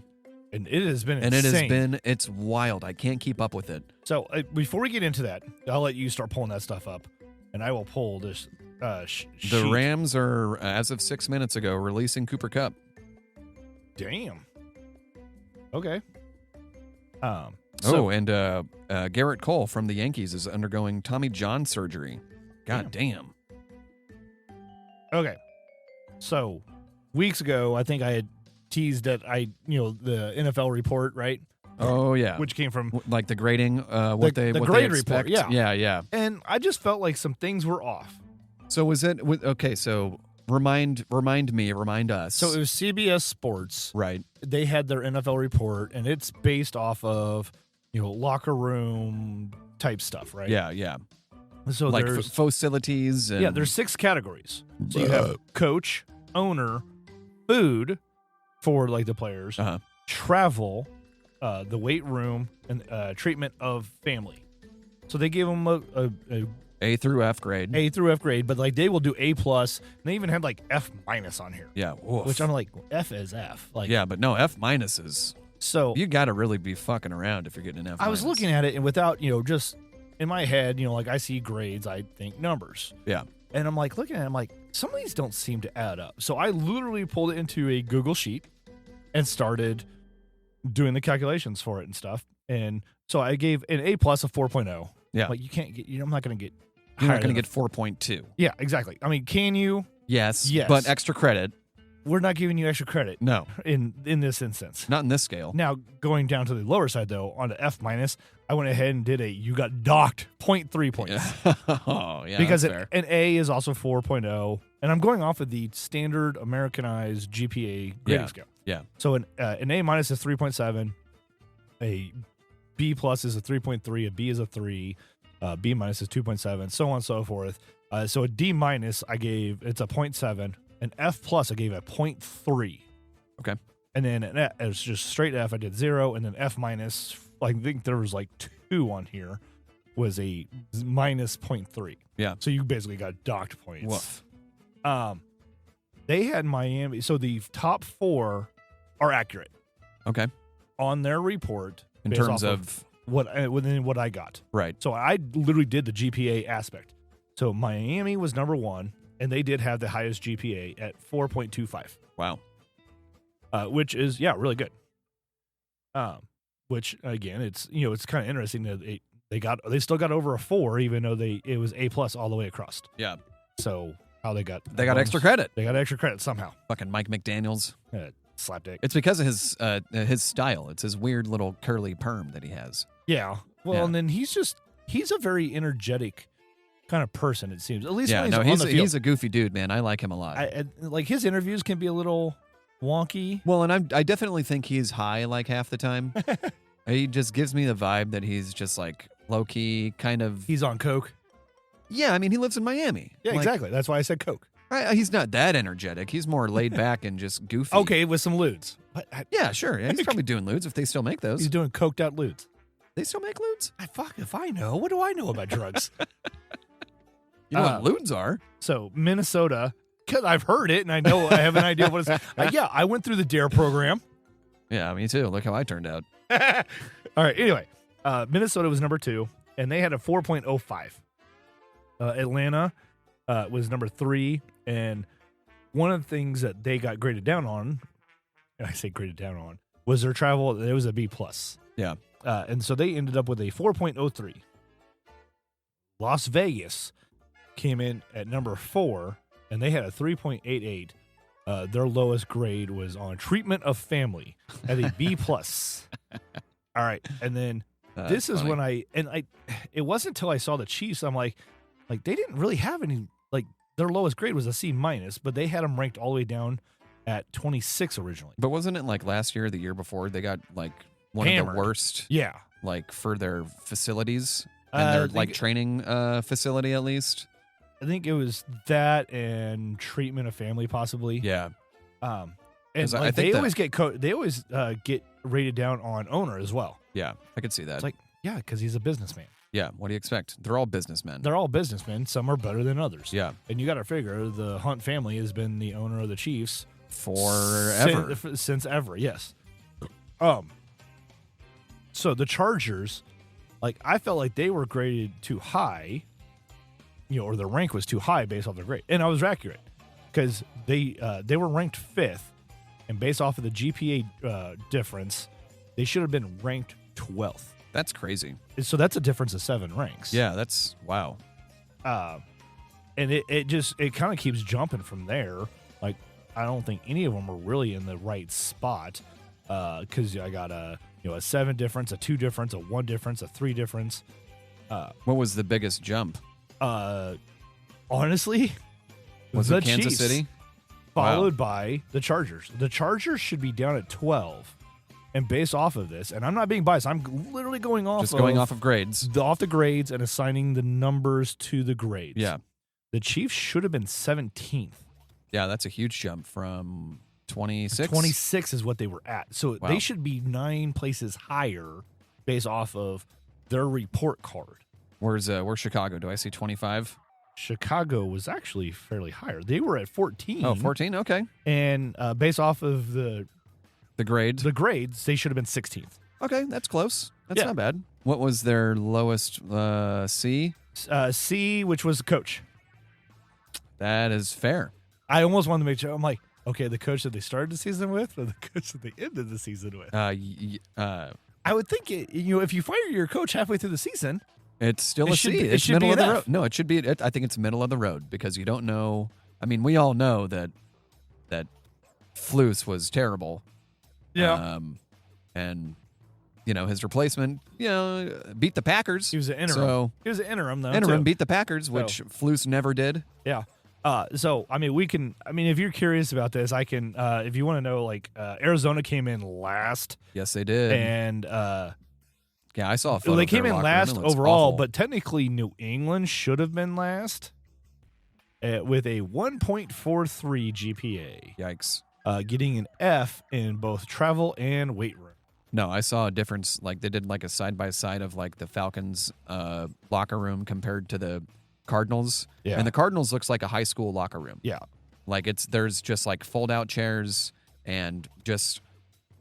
[SPEAKER 1] And it has been insane.
[SPEAKER 2] It's wild. I can't keep up with it.
[SPEAKER 1] So, before we get into that, I'll let you start pulling that stuff up, and I will pull this sheet.
[SPEAKER 2] The Rams are, as of 6 minutes ago, releasing Cooper Kupp.
[SPEAKER 1] Damn. Okay.
[SPEAKER 2] And Garrett Cole from the Yankees is undergoing Tommy John surgery. God damn.
[SPEAKER 1] Okay. So, weeks ago, I think I had teased that the NFL report, right?
[SPEAKER 2] Oh yeah,
[SPEAKER 1] which came from
[SPEAKER 2] like the grading,
[SPEAKER 1] the
[SPEAKER 2] what
[SPEAKER 1] grade
[SPEAKER 2] they
[SPEAKER 1] report.
[SPEAKER 2] expect.
[SPEAKER 1] Yeah,
[SPEAKER 2] yeah.
[SPEAKER 1] And I just felt like some things were off.
[SPEAKER 2] So was it? Okay, so remind us.
[SPEAKER 1] So it was CBS Sports,
[SPEAKER 2] right?
[SPEAKER 1] They had their NFL report, and it's based off of locker room type stuff, right?
[SPEAKER 2] Yeah.
[SPEAKER 1] So
[SPEAKER 2] like
[SPEAKER 1] there's
[SPEAKER 2] facilities. And...
[SPEAKER 1] there's 6 categories. So you have coach, owner, food for like the players, travel, the weight room, and treatment of family. So they gave them
[SPEAKER 2] A through F grade.
[SPEAKER 1] A through F grade, but like they will do A plus. And they even had like F minus on here.
[SPEAKER 2] Yeah,
[SPEAKER 1] which I'm like, F is F. Like,
[SPEAKER 2] yeah, but no, F minus is.
[SPEAKER 1] So
[SPEAKER 2] you got to really be fucking around if you're getting an F.
[SPEAKER 1] I was looking at it, and without just in my head, like I see grades, I think numbers.
[SPEAKER 2] Yeah,
[SPEAKER 1] and I'm like looking at it, I'm like, some of these don't seem to add up. So I literally pulled it into a Google sheet and started doing the calculations for it and stuff. And so I gave an A plus a 4.0.
[SPEAKER 2] Yeah,
[SPEAKER 1] like you can't get. I'm not going to get.
[SPEAKER 2] You're not going to get 4.2.
[SPEAKER 1] Yeah, exactly. I mean, can you?
[SPEAKER 2] Yes, but extra credit.
[SPEAKER 1] We're not giving you extra credit.
[SPEAKER 2] No.
[SPEAKER 1] In this instance.
[SPEAKER 2] Not in this scale.
[SPEAKER 1] Now, going down to the lower side, though, on the F minus, I went ahead and did you got docked 0.3 points.
[SPEAKER 2] Oh, yeah.
[SPEAKER 1] Because
[SPEAKER 2] an
[SPEAKER 1] A is also 4.0, and I'm going off of the standard Americanized GPA grading scale.
[SPEAKER 2] Yeah.
[SPEAKER 1] So an A minus is 3.7, a B plus is a 3.3, a B is a 3, B minus is 2.7, so on and so forth. So a D minus, it's a 0.7. An F plus, I gave a 0.3.
[SPEAKER 2] Okay.
[SPEAKER 1] And then it was just straight F, I did 0. And then F minus, I think there was like 2 on here, was a minus 0.3.
[SPEAKER 2] Yeah.
[SPEAKER 1] So you basically got docked points.
[SPEAKER 2] Woof.
[SPEAKER 1] They had Miami. So the top 4 are accurate.
[SPEAKER 2] Okay.
[SPEAKER 1] On their report.
[SPEAKER 2] In terms of
[SPEAKER 1] what I got.
[SPEAKER 2] Right.
[SPEAKER 1] So I literally did the GPA aspect. So Miami was number 1. And they did have the highest GPA at 4.25.
[SPEAKER 2] Wow.
[SPEAKER 1] Which is, really good. Which, again, it's kind of interesting that they still got over a 4, even though it was A plus all the way across.
[SPEAKER 2] Yeah.
[SPEAKER 1] So how they got
[SPEAKER 2] extra credit.
[SPEAKER 1] They got extra credit somehow.
[SPEAKER 2] Fucking Mike McDaniels.
[SPEAKER 1] Slapdick.
[SPEAKER 2] It's because of his style. It's his weird little curly perm that he has.
[SPEAKER 1] Yeah. Well, and then he's a very energetic kind of person, it seems. At least when
[SPEAKER 2] he's a goofy dude, man. I like him a lot.
[SPEAKER 1] Like his interviews can be a little wonky.
[SPEAKER 2] Well, and I definitely think he's high like half the time. He just gives me the vibe that he's just like low key kind of.
[SPEAKER 1] He's on coke.
[SPEAKER 2] Yeah, I mean he lives in Miami.
[SPEAKER 1] Yeah, exactly. That's why I said coke.
[SPEAKER 2] He's not that energetic. He's more laid back and just goofy.
[SPEAKER 1] Okay, with some lewds.
[SPEAKER 2] Yeah, sure. Yeah, he's probably doing lewds if they still make those.
[SPEAKER 1] He's doing coked out lewds.
[SPEAKER 2] They still make lewds?
[SPEAKER 1] If I know. What do I know about drugs?
[SPEAKER 2] You know what lewds are.
[SPEAKER 1] So Minnesota, because I've heard it and I know I have an idea what it's. I went through the DARE program.
[SPEAKER 2] Yeah, me too. Look how I turned out.
[SPEAKER 1] All right. Anyway, Minnesota was number 2, and they had a 4.05. Atlanta was number 3, and one of the things that they got graded down on, I say graded down on, was their travel. It was a B plus.
[SPEAKER 2] Yeah.
[SPEAKER 1] And so they ended up with a 4.03. Las Vegas came in at number 4, and they had a 3.88. Their lowest grade was on treatment of family at a B plus. All right, and then this is funny. when it wasn't until I saw the Chiefs, I'm like they didn't really have any, like their lowest grade was a C minus, but they had them ranked all the way down at 26 originally.
[SPEAKER 2] But wasn't it like last year or the year before they got like one
[SPEAKER 1] hammered.
[SPEAKER 2] of the worst?
[SPEAKER 1] Yeah,
[SPEAKER 2] like for their facilities and their like training facility at least.
[SPEAKER 1] I think it was that and treatment of family possibly.
[SPEAKER 2] Yeah.
[SPEAKER 1] And
[SPEAKER 2] I
[SPEAKER 1] like,
[SPEAKER 2] think
[SPEAKER 1] they always get rated down on owner as well.
[SPEAKER 2] Yeah, I could see that.
[SPEAKER 1] It's like, yeah, because he's a businessman.
[SPEAKER 2] Yeah, what do you expect? They're all businessmen.
[SPEAKER 1] They're all businessmen. Some are better than others.
[SPEAKER 2] Yeah.
[SPEAKER 1] And you got to figure the Hunt family has been the owner of the Chiefs
[SPEAKER 2] forever.
[SPEAKER 1] Since ever, yes. So the Chargers, like I felt like they were graded too high, or their rank was too high based off their grade. And I was accurate because they were ranked 5th, and based off of the GPA difference, they should have been ranked 12th.
[SPEAKER 2] That's crazy.
[SPEAKER 1] So that's a difference of 7 ranks.
[SPEAKER 2] Yeah, that's wow.
[SPEAKER 1] And it kind of keeps jumping from there. Like I don't think any of them are really in the right spot. Because I got a 7 difference, a 2 difference, a 1 difference, a 3 difference.
[SPEAKER 2] What was the biggest jump?
[SPEAKER 1] Honestly,
[SPEAKER 2] was
[SPEAKER 1] the
[SPEAKER 2] it Kansas
[SPEAKER 1] Chiefs,
[SPEAKER 2] City?
[SPEAKER 1] followed by the Chargers. The Chargers should be down at 12. And based off of this, and I'm not being biased, I'm literally going off
[SPEAKER 2] off of grades.
[SPEAKER 1] Off the grades and assigning the numbers to the grades.
[SPEAKER 2] Yeah.
[SPEAKER 1] The Chiefs should have been 17th.
[SPEAKER 2] Yeah, that's a huge jump from 26.
[SPEAKER 1] 26 is what they were at. So they should be 9 places higher based off of their report card.
[SPEAKER 2] Where's Chicago? Do I see 25?
[SPEAKER 1] Chicago was actually fairly higher. They were at 14.
[SPEAKER 2] Oh, 14? Okay.
[SPEAKER 1] And based off of the
[SPEAKER 2] grades,
[SPEAKER 1] they should have been 16th.
[SPEAKER 2] Okay, that's close. That's not bad. What was their lowest C?
[SPEAKER 1] C, which was coach.
[SPEAKER 2] That is fair.
[SPEAKER 1] I almost wanted to make sure. I'm like, okay, the coach that they started the season with or the coach that they ended the season with? I would think, if you fire your coach halfway through the season,
[SPEAKER 2] it's still a C. It's middle of the road. No, it should be. I think it's middle of the road because you don't know. I mean, we all know that Flus was terrible.
[SPEAKER 1] Yeah.
[SPEAKER 2] And his replacement, beat the Packers.
[SPEAKER 1] He was an interim.
[SPEAKER 2] He
[SPEAKER 1] was an interim though.
[SPEAKER 2] Interim beat the Packers, which Flus never did.
[SPEAKER 1] Yeah. So I mean, if you're curious about this, I can. If you want to know, Arizona came in last.
[SPEAKER 2] Yes, they did.
[SPEAKER 1] And
[SPEAKER 2] yeah, I saw a photo.
[SPEAKER 1] They came in last overall,
[SPEAKER 2] awful.
[SPEAKER 1] but technically New England should have been last with a 1.43 GPA.
[SPEAKER 2] Yikes.
[SPEAKER 1] Getting an F in both travel and weight room.
[SPEAKER 2] No, I saw a difference. They did a side by side of the Falcons locker room compared to the Cardinals.
[SPEAKER 1] Yeah.
[SPEAKER 2] And the Cardinals looks like a high school locker room.
[SPEAKER 1] Yeah.
[SPEAKER 2] There's just fold out chairs and just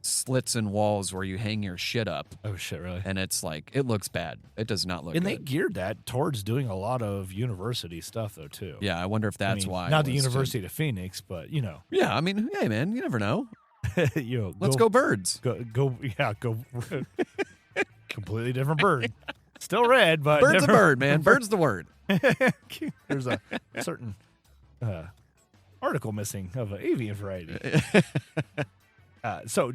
[SPEAKER 2] slits in walls where you hang your shit up.
[SPEAKER 1] Oh shit, really?
[SPEAKER 2] And it's it looks bad. It does not look good.
[SPEAKER 1] And they geared that towards doing a lot of university stuff though too.
[SPEAKER 2] Yeah, I wonder if that's why.
[SPEAKER 1] Not the University of Phoenix, but
[SPEAKER 2] Yeah, I mean, hey man, you never know. Let's go Birds.
[SPEAKER 1] Go completely different bird. Still red, but
[SPEAKER 2] Bird's a bird, man. Bird's the word.
[SPEAKER 1] There's a certain article missing of an avian variety. So,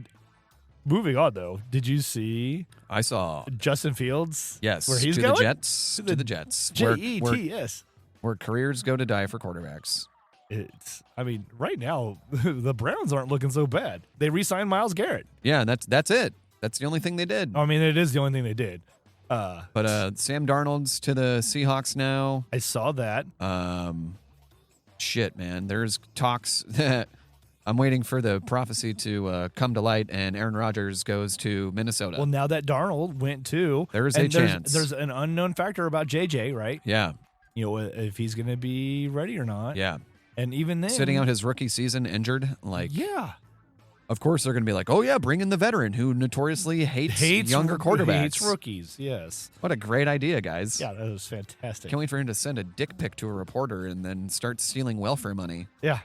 [SPEAKER 1] moving on though, did you see?
[SPEAKER 2] I saw
[SPEAKER 1] Justin Fields.
[SPEAKER 2] Yes,
[SPEAKER 1] where he's
[SPEAKER 2] to
[SPEAKER 1] going?
[SPEAKER 2] the Jets. To the Jets.
[SPEAKER 1] Jets.
[SPEAKER 2] Where careers go to die for quarterbacks.
[SPEAKER 1] Right now the Browns aren't looking so bad. They re-signed Myles Garrett.
[SPEAKER 2] Yeah, that's it. That's the only thing they did.
[SPEAKER 1] I mean, it is the only thing they did.
[SPEAKER 2] But Sam Darnold's to the Seahawks now.
[SPEAKER 1] I saw that.
[SPEAKER 2] Shit, man. There's talks that I'm waiting for the prophecy to come to light, and Aaron Rodgers goes to Minnesota.
[SPEAKER 1] Well, now that Darnold went too,
[SPEAKER 2] there's a chance.
[SPEAKER 1] There's an unknown factor about JJ, right?
[SPEAKER 2] Yeah.
[SPEAKER 1] If he's going to be ready or not.
[SPEAKER 2] Yeah.
[SPEAKER 1] And even then,
[SPEAKER 2] sitting out his rookie season injured,
[SPEAKER 1] yeah.
[SPEAKER 2] Of course, they're going to be like, oh, yeah, bring in the veteran who notoriously hates younger quarterbacks.
[SPEAKER 1] Hates rookies, yes.
[SPEAKER 2] What a great idea, guys.
[SPEAKER 1] Yeah, that was fantastic.
[SPEAKER 2] Can't wait for him to send a dick pic to a reporter and then start stealing welfare money.
[SPEAKER 1] Yeah.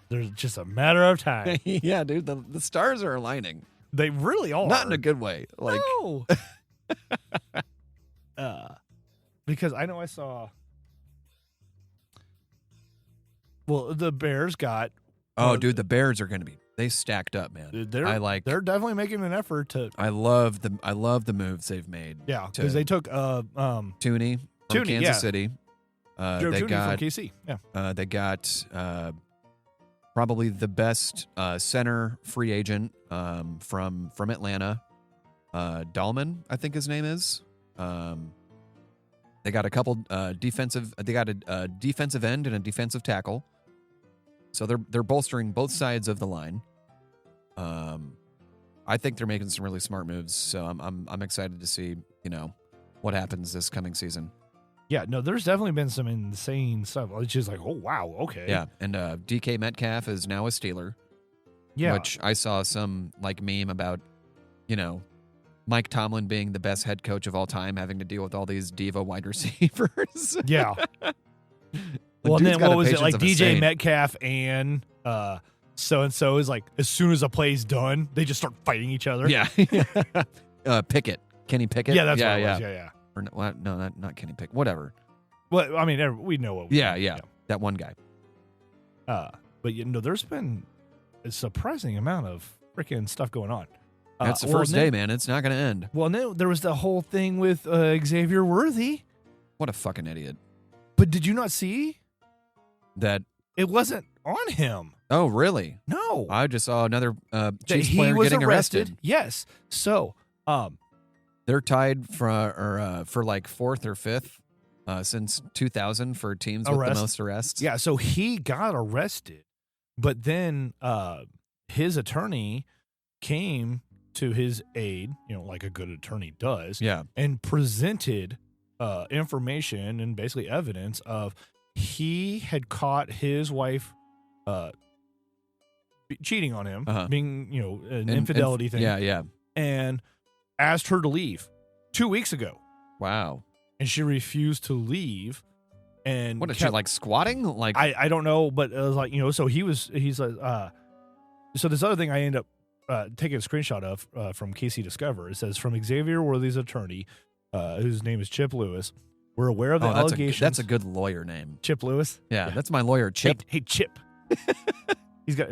[SPEAKER 1] There's just a matter of time.
[SPEAKER 2] Yeah, dude, the stars are aligning.
[SPEAKER 1] They really are.
[SPEAKER 2] Not in a good way.
[SPEAKER 1] No. Because I know I saw... Well, the Bears got...
[SPEAKER 2] Oh, dude, the Bears are going to be... They stacked up, man.
[SPEAKER 1] They're definitely making an effort to...
[SPEAKER 2] I love the moves they've made.
[SPEAKER 1] Yeah, because they took...
[SPEAKER 2] Tooney from Kansas City.
[SPEAKER 1] Joe Tooney from KC. Yeah.
[SPEAKER 2] They got probably the best center free agent from Atlanta. Dahlman, I think his name is. They got a couple defensive... They got a defensive end and a defensive tackle. So they're bolstering both sides of the line. I think they're making some really smart moves. So I'm excited to see what happens this coming season.
[SPEAKER 1] Yeah, no, there's definitely been some insane stuff. It's just like, oh wow, okay.
[SPEAKER 2] Yeah, and DK Metcalf is now a Steeler.
[SPEAKER 1] Yeah,
[SPEAKER 2] which I saw some meme about, Mike Tomlin being the best head coach of all time, having to deal with all these diva wide receivers.
[SPEAKER 1] Yeah. Well, and then what was it like? DJ Metcalf and so-and-so is as soon as a play's done, they just start fighting each other.
[SPEAKER 2] Yeah. Pickett. Kenny Pickett.
[SPEAKER 1] Yeah, that's what it was. Yeah.
[SPEAKER 2] Or no, not Kenny Pickett. Whatever.
[SPEAKER 1] Well, I mean, we know what.
[SPEAKER 2] Yeah. That one guy.
[SPEAKER 1] But there's been a surprising amount of freaking stuff going on.
[SPEAKER 2] That's the first day, man. It's not going to end.
[SPEAKER 1] Well, no, there was the whole thing with Xavier Worthy.
[SPEAKER 2] What a fucking idiot.
[SPEAKER 1] But did you not see
[SPEAKER 2] that?
[SPEAKER 1] It wasn't on him.
[SPEAKER 2] Oh, really?
[SPEAKER 1] No.
[SPEAKER 2] I just saw another Chiefs player getting arrested.
[SPEAKER 1] Yes. So,
[SPEAKER 2] they're tied for like fourth or fifth since 2000 for teams with the most arrests.
[SPEAKER 1] Yeah. So he got arrested, but then his attorney came to his aid, like a good attorney does.
[SPEAKER 2] Yeah.
[SPEAKER 1] And presented information and basically evidence of he had caught his wife cheating on him, being, an infidelity thing.
[SPEAKER 2] Yeah, yeah.
[SPEAKER 1] And asked her to leave 2 weeks ago.
[SPEAKER 2] Wow.
[SPEAKER 1] And she refused to leave. And
[SPEAKER 2] what is she, like squatting? Like
[SPEAKER 1] I don't know, but it was like, so he's like, so this other thing I end up taking a screenshot of from KC Discover. It says, from Xavier Worthy's attorney, whose name is Chip Lewis, we're aware of the allegations.
[SPEAKER 2] That's a good lawyer name.
[SPEAKER 1] Chip Lewis?
[SPEAKER 2] Yeah, that's my lawyer, Chip.
[SPEAKER 1] Hey Chip.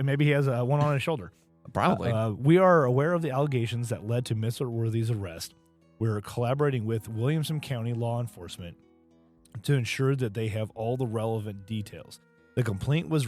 [SPEAKER 1] Maybe he has one on his shoulder.
[SPEAKER 2] Probably.
[SPEAKER 1] We are aware of the allegations that led to Mr. Worthy's arrest. We're collaborating with Williamson County law enforcement to ensure that they have all the relevant details. The complainant was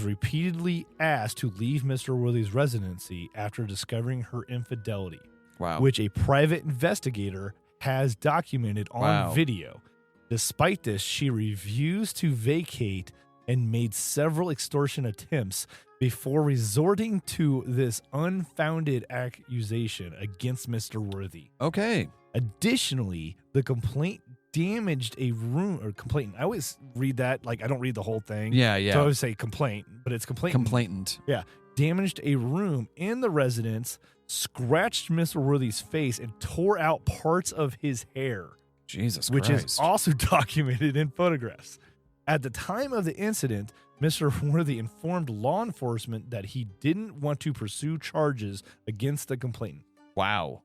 [SPEAKER 1] repeatedly asked to leave Mr. Worthy's residency after discovering her infidelity.
[SPEAKER 2] Wow.
[SPEAKER 1] Which a private investigator has documented on video. Despite this, she refused to vacate and made several extortion attempts before resorting to this unfounded accusation against Mr. Worthy.
[SPEAKER 2] Okay.
[SPEAKER 1] Additionally, the complaint damaged a room, or complainant. I always read that, like I don't read the whole thing.
[SPEAKER 2] Yeah, yeah.
[SPEAKER 1] So I always say complaint, but it's complainant.
[SPEAKER 2] Complainant.
[SPEAKER 1] Yeah. Damaged a room in the residence, scratched Mr. Worthy's face, and tore out parts of his hair.
[SPEAKER 2] Jesus Christ.
[SPEAKER 1] Which is also documented in photographs. At the time of the incident, Mr. Worthy informed law enforcement that he didn't want to pursue charges against the complainant.
[SPEAKER 2] Wow.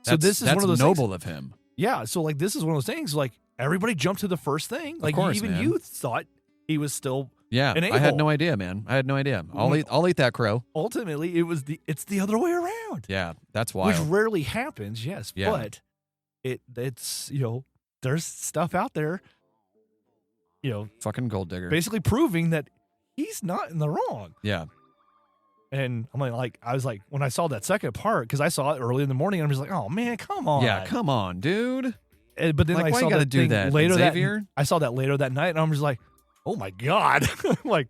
[SPEAKER 1] So this is one of those
[SPEAKER 2] noble
[SPEAKER 1] things,
[SPEAKER 2] of him.
[SPEAKER 1] Yeah. So like this is one of those things. Like everybody jumped to the first thing. Like
[SPEAKER 2] course,
[SPEAKER 1] even
[SPEAKER 2] man.
[SPEAKER 1] you thought he was still.
[SPEAKER 2] Yeah.
[SPEAKER 1] an
[SPEAKER 2] I had
[SPEAKER 1] a-hole.
[SPEAKER 2] no idea, man. I had no idea. I'll eat that crow.
[SPEAKER 1] Ultimately, it's the other way around.
[SPEAKER 2] Yeah, that's wild.
[SPEAKER 1] Which rarely happens. Yes,
[SPEAKER 2] Yeah.
[SPEAKER 1] but it's there's stuff out there.
[SPEAKER 2] Fucking gold digger.
[SPEAKER 1] Basically proving that he's not in the wrong.
[SPEAKER 2] Yeah.
[SPEAKER 1] And I'm like, I was like, when I saw that second part, because I saw it early in the morning, I'm just like, oh man, come on.
[SPEAKER 2] Yeah, come on, dude.
[SPEAKER 1] But then
[SPEAKER 2] Like,
[SPEAKER 1] I
[SPEAKER 2] why
[SPEAKER 1] saw
[SPEAKER 2] you gotta
[SPEAKER 1] that
[SPEAKER 2] do
[SPEAKER 1] thing
[SPEAKER 2] that,
[SPEAKER 1] later.
[SPEAKER 2] Xavier?
[SPEAKER 1] I saw that later that night, and I'm just like, oh my god, like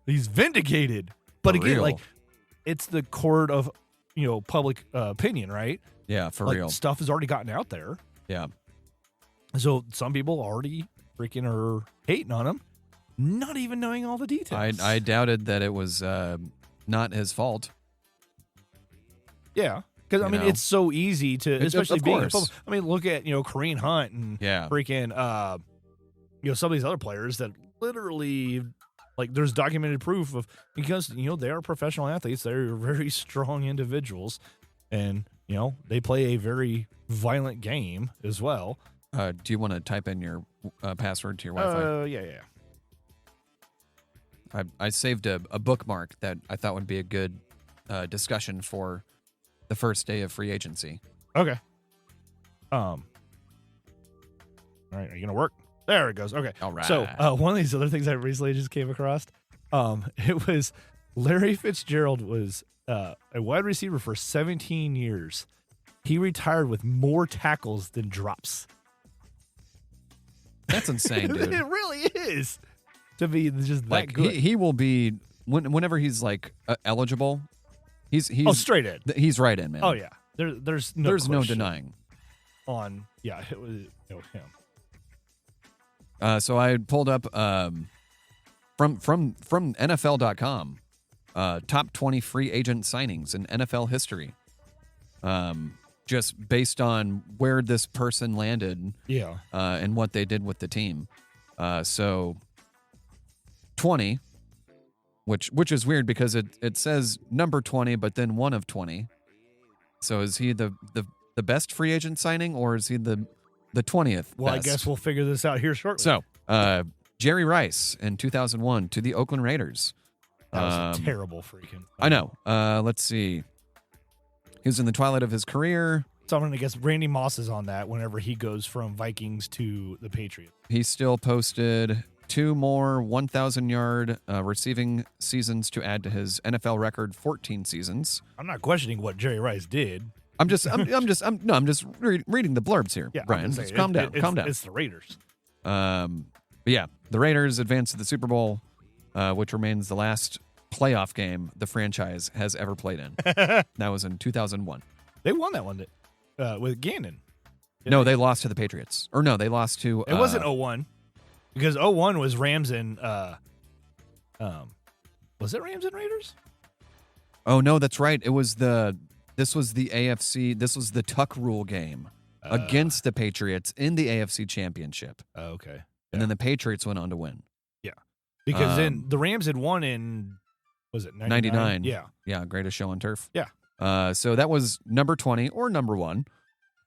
[SPEAKER 1] he's vindicated. But
[SPEAKER 2] For
[SPEAKER 1] again,
[SPEAKER 2] real.
[SPEAKER 1] like it's the court of public opinion, right?
[SPEAKER 2] Yeah, for
[SPEAKER 1] Like,
[SPEAKER 2] real.
[SPEAKER 1] stuff has already gotten out there.
[SPEAKER 2] Yeah.
[SPEAKER 1] So some people already freaking are hating on him, not even knowing all the details.
[SPEAKER 2] I doubted that it was not his fault.
[SPEAKER 1] Yeah, because I mean, it's so easy to, especially
[SPEAKER 2] of
[SPEAKER 1] being.
[SPEAKER 2] course.
[SPEAKER 1] I mean, look at Kareem Hunt and freaking some of these other players that literally, like, there's documented proof of, because they are professional athletes, they're very strong individuals, and they play a very violent game as well.
[SPEAKER 2] Do you want to type in your password to your Wi-Fi?
[SPEAKER 1] Yeah.
[SPEAKER 2] I saved a bookmark that I thought would be a good discussion for the first day of free agency.
[SPEAKER 1] Okay. All right, are you gonna work? There it goes. Okay.
[SPEAKER 2] All right.
[SPEAKER 1] So one of these other things I recently just came across, it was Larry Fitzgerald was a wide receiver for 17 years. He retired with more tackles than drops.
[SPEAKER 2] That's insane, dude.
[SPEAKER 1] It really is. To be just that
[SPEAKER 2] Like
[SPEAKER 1] good.
[SPEAKER 2] he will be whenever he's like eligible. He's
[SPEAKER 1] straight in.
[SPEAKER 2] He's right in, man.
[SPEAKER 1] Oh yeah. There's no
[SPEAKER 2] no denying.
[SPEAKER 1] On it was him.
[SPEAKER 2] So I pulled up from NFL.com top 20 free agent signings in NFL history. Just based on where this person landed, and what they did with the team. So 20, which is weird because it says number 20, but then one of 20. So is he the best free agent signing, or is he the 20th?
[SPEAKER 1] Well,
[SPEAKER 2] best?
[SPEAKER 1] I guess we'll figure this out here shortly.
[SPEAKER 2] So Jerry Rice in 2001 to the Oakland Raiders.
[SPEAKER 1] That was a terrible freaking.
[SPEAKER 2] I know. Let's see. He was in the twilight of his career.
[SPEAKER 1] So I'm going to guess Randy Moss is on that whenever he goes from Vikings to the Patriots.
[SPEAKER 2] He still posted 2 more 1,000-yard receiving seasons to add to his NFL record 14 seasons.
[SPEAKER 1] I'm not questioning what Jerry Rice did.
[SPEAKER 2] I'm just reading the blurbs here,
[SPEAKER 1] yeah,
[SPEAKER 2] Brian. Just calm down.
[SPEAKER 1] It's the Raiders.
[SPEAKER 2] But yeah, the Raiders advanced to the Super Bowl, which remains the last playoff game the franchise has ever played in. That was in 2001.
[SPEAKER 1] They won that one with Gannon.
[SPEAKER 2] No, they lost to the Patriots. Or no, they lost to...
[SPEAKER 1] It wasn't 01. Because 01 was Rams and... was it Rams and Raiders?
[SPEAKER 2] Oh, no, that's right. This was the AFC... This was the Tuck Rule game against the Patriots in the AFC Championship.
[SPEAKER 1] Okay. Yeah.
[SPEAKER 2] And then the Patriots went on to win.
[SPEAKER 1] Yeah. Because then the Rams had won in... Was it 99? Yeah.
[SPEAKER 2] Yeah, greatest show on turf.
[SPEAKER 1] Yeah.
[SPEAKER 2] So that was number 20 or number 1.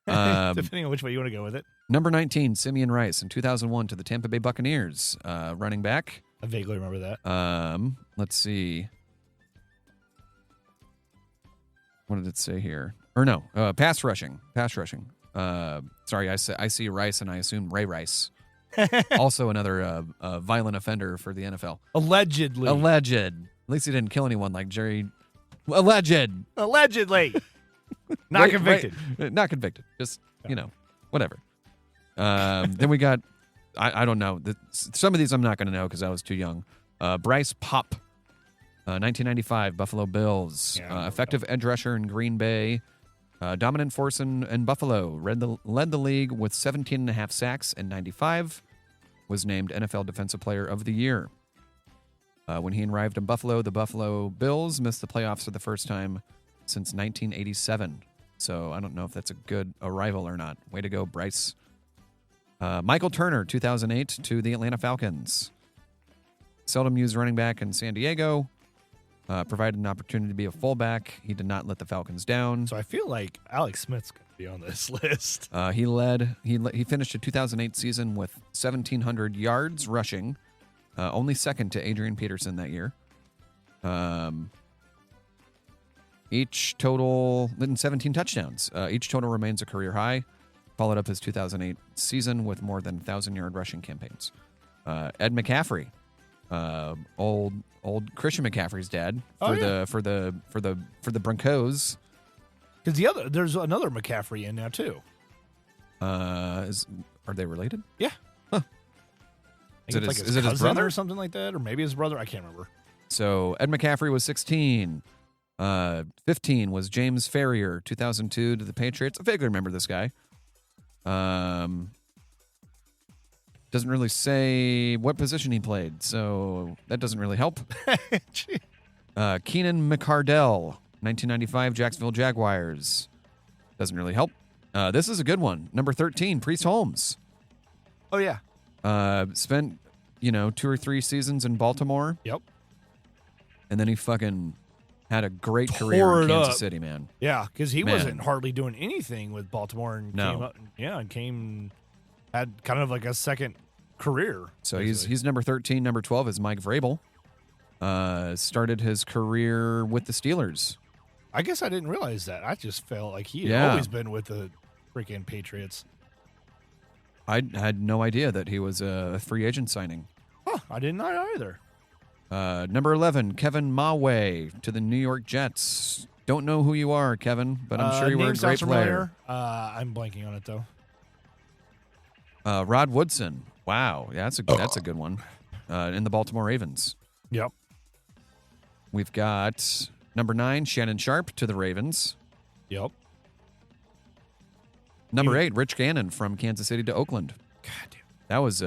[SPEAKER 1] Depending on which way you want to go with it.
[SPEAKER 2] Number 19, Simeon Rice in 2001 to the Tampa Bay Buccaneers. Running back.
[SPEAKER 1] I vaguely remember that.
[SPEAKER 2] Let's see. What did it say here? Or no, pass rushing. Sorry, I see Rice and I assume Ray Rice. Also another violent offender for the NFL.
[SPEAKER 1] Allegedly.
[SPEAKER 2] At least he didn't kill anyone like Jerry.
[SPEAKER 1] Allegedly. Not convicted.
[SPEAKER 2] Not convicted. Just, whatever. Then we got, I don't know. Some of these I'm not going to know because I was too young. Bryce Popp, 1995, Buffalo Bills. Effective edge rusher in Green Bay. Dominant force in Buffalo. Led the league with 17.5 sacks in 95. Was named NFL Defensive Player of the Year. When he arrived in Buffalo, the Buffalo Bills missed the playoffs for the first time since 1987. So I don't know if that's a good arrival or not. Way to go, Bryce. Michael Turner, 2008, to the Atlanta Falcons. Seldom used running back in San Diego. Provided an opportunity to be a fullback. He did not let the Falcons down.
[SPEAKER 1] So I feel like Alex Smith's going to be on this list.
[SPEAKER 2] He finished the 2008 season with 1,700 yards rushing. Only second to Adrian Peterson that year. Each total, 17 touchdowns. Each total remains a career high. Followed up his 2008 season with more than 1,000-yard rushing campaigns. Ed McCaffrey, old Christian McCaffrey's dad for the Broncos.
[SPEAKER 1] Because there's another McCaffrey in now too.
[SPEAKER 2] Are they related?
[SPEAKER 1] Yeah.
[SPEAKER 2] Huh.
[SPEAKER 1] Is it his brother or something like that, or maybe his brother? I can't remember.
[SPEAKER 2] So Ed McCaffrey was 16. 15 was James Ferrier, 2002 to the Patriots. I vaguely remember this guy. Doesn't really say what position he played, so that doesn't really help. Keenan McCardell, 1995 Jacksonville Jaguars. Doesn't really help. This is a good one. Number 13, Priest Holmes.
[SPEAKER 1] Oh, yeah.
[SPEAKER 2] Spent, 2 or 3 seasons in Baltimore.
[SPEAKER 1] Yep.
[SPEAKER 2] And then he fucking had a great career in Kansas City, man.
[SPEAKER 1] Yeah, because he wasn't hardly doing anything with Baltimore and had kind of like a second career.
[SPEAKER 2] So he's number 13. Number 12 is Mike Vrabel. Started his career with the Steelers.
[SPEAKER 1] I guess I didn't realize that. I just felt like he had always been with the freaking Patriots.
[SPEAKER 2] I had no idea that he was a free agent signing.
[SPEAKER 1] Huh, I didn't know either.
[SPEAKER 2] Number 11, Kevin Mawae to the New York Jets. Don't know who you are, Kevin, but I'm sure you were a great player.
[SPEAKER 1] I'm blanking on it, though.
[SPEAKER 2] Rod Woodson. Wow. Yeah, that's a good one. In the Baltimore Ravens.
[SPEAKER 1] Yep.
[SPEAKER 2] We've got number 9, Shannon Sharp to the Ravens.
[SPEAKER 1] Yep.
[SPEAKER 2] Number 8, Rich Gannon from Kansas City to Oakland.
[SPEAKER 1] God damn.
[SPEAKER 2] That was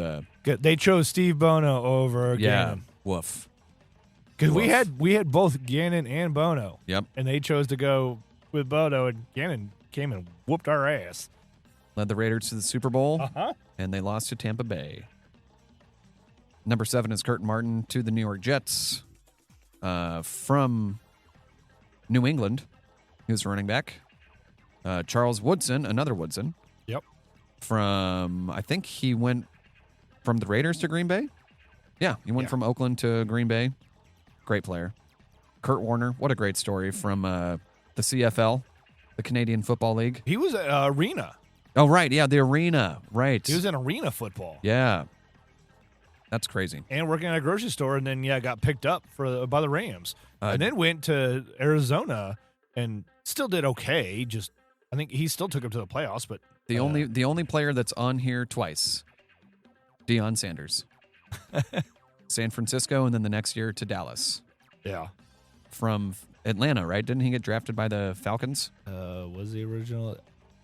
[SPEAKER 1] good. They chose Steve Bono over Gannon.
[SPEAKER 2] Woof.
[SPEAKER 1] Because we had both Gannon and Bono.
[SPEAKER 2] Yep.
[SPEAKER 1] And they chose to go with Bono, and Gannon came and whooped our ass.
[SPEAKER 2] Led the Raiders to the Super Bowl.
[SPEAKER 1] Uh-huh.
[SPEAKER 2] And they lost to Tampa Bay. Number 7 is Kurt Martin to the New York Jets. From New England. He was running back. Charles Woodson, another Woodson.
[SPEAKER 1] Yep.
[SPEAKER 2] I think he went from the Raiders to Green Bay. Yeah, he went from Oakland to Green Bay. Great player. Kurt Warner, what a great story from the CFL, the Canadian Football League.
[SPEAKER 1] He was at Arena.
[SPEAKER 2] Oh, right. Yeah, the Arena. Right.
[SPEAKER 1] He was in Arena football.
[SPEAKER 2] Yeah. That's crazy.
[SPEAKER 1] And working at a grocery store, and then, got picked up by the Rams. And then went to Arizona and still did okay. Just, I think he still took him to the playoffs, but...
[SPEAKER 2] The only player that's on here twice, Deion Sanders. San Francisco, and then the next year to Dallas.
[SPEAKER 1] Yeah.
[SPEAKER 2] From Atlanta, right? Didn't he get drafted by the Falcons?
[SPEAKER 1] Was the original?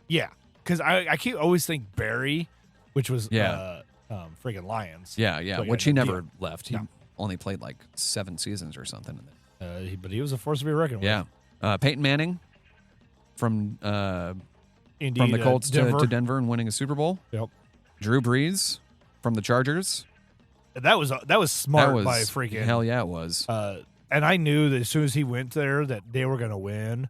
[SPEAKER 1] Yeah, because I keep always think Barry, which was friggin' Lions.
[SPEAKER 2] Yeah, which he never left. He only played like 7 seasons or something.
[SPEAKER 1] But he was a force to be reckoned with.
[SPEAKER 2] Yeah. Peyton Manning from
[SPEAKER 1] Indeed,
[SPEAKER 2] from the Colts
[SPEAKER 1] Denver.
[SPEAKER 2] to Denver and winning a Super Bowl.
[SPEAKER 1] Yep.
[SPEAKER 2] Drew Brees from the Chargers.
[SPEAKER 1] That was smart by freaking
[SPEAKER 2] hell yeah, it was.
[SPEAKER 1] And I knew that as soon as he went there that they were going to win,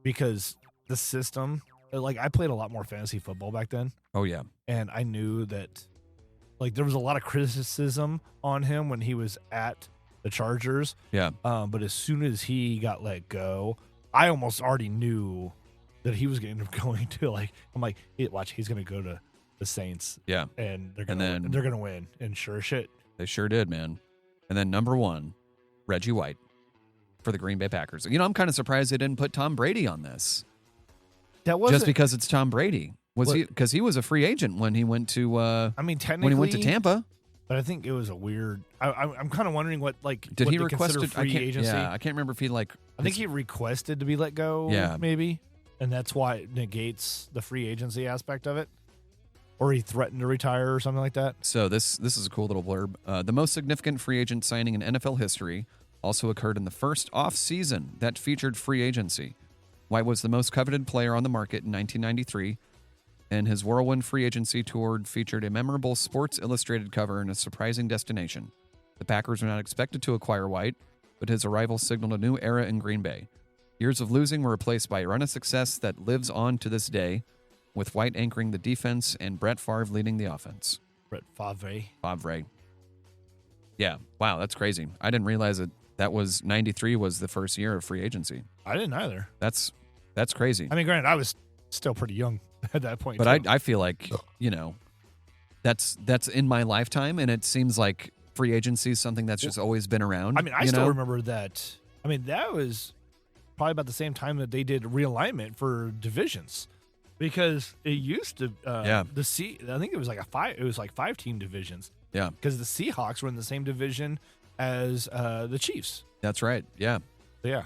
[SPEAKER 1] because the system. Like, I played a lot more fantasy football back then.
[SPEAKER 2] Oh yeah,
[SPEAKER 1] and I knew that, like, there was a lot of criticism on him when he was at the Chargers.
[SPEAKER 2] Yeah.
[SPEAKER 1] But as soon as he got let go, I almost already knew that he was going to like. I'm like, watch, he's going to go to the Saints.
[SPEAKER 2] Yeah.
[SPEAKER 1] And they're going to win. And sure as shit,
[SPEAKER 2] they sure did, man. And then number 1, Reggie White for the Green Bay Packers. You know, I'm kind of surprised they didn't put Tom Brady on this.
[SPEAKER 1] That wasn't
[SPEAKER 2] just because it's Tom Brady. He? Because he was a free agent when he went to.
[SPEAKER 1] Technically,
[SPEAKER 2] when he went to Tampa.
[SPEAKER 1] But I think it was a weird. I'm kind of wondering what
[SPEAKER 2] did
[SPEAKER 1] what
[SPEAKER 2] he request
[SPEAKER 1] free agency?
[SPEAKER 2] Yeah, I can't remember if he I
[SPEAKER 1] think he requested to be let go.
[SPEAKER 2] Yeah,
[SPEAKER 1] maybe, and that's why it negates the free agency aspect of it. Or he threatened to retire or something like that.
[SPEAKER 2] So this is a cool little blurb. The most significant free agent signing in NFL history also occurred in the first off season that featured free agency. White was the most coveted player on the market in 1993, and his whirlwind free agency tour featured a memorable Sports Illustrated cover and a surprising destination. The Packers were not expected to acquire White, but his arrival signaled a new era in Green Bay. Years of losing were replaced by a run of success that lives on to this day, with White anchoring the defense and Brett Favre leading the offense.
[SPEAKER 1] Brett Favre.
[SPEAKER 2] Yeah. Wow, that's crazy. I didn't realize that was 93 was the first year of free agency.
[SPEAKER 1] I didn't either.
[SPEAKER 2] That's crazy.
[SPEAKER 1] I mean, granted, I was still pretty young at that point.
[SPEAKER 2] But I feel like, that's in my lifetime, and it seems like free agency is something that's just always been around.
[SPEAKER 1] I mean, I still remember that. I mean, that was probably about the same time that they did realignment for divisions. Because it used to, I think it was like 5-team divisions.
[SPEAKER 2] Yeah.
[SPEAKER 1] Because the Seahawks were in the same division as the Chiefs.
[SPEAKER 2] That's right. Yeah.
[SPEAKER 1] Yeah.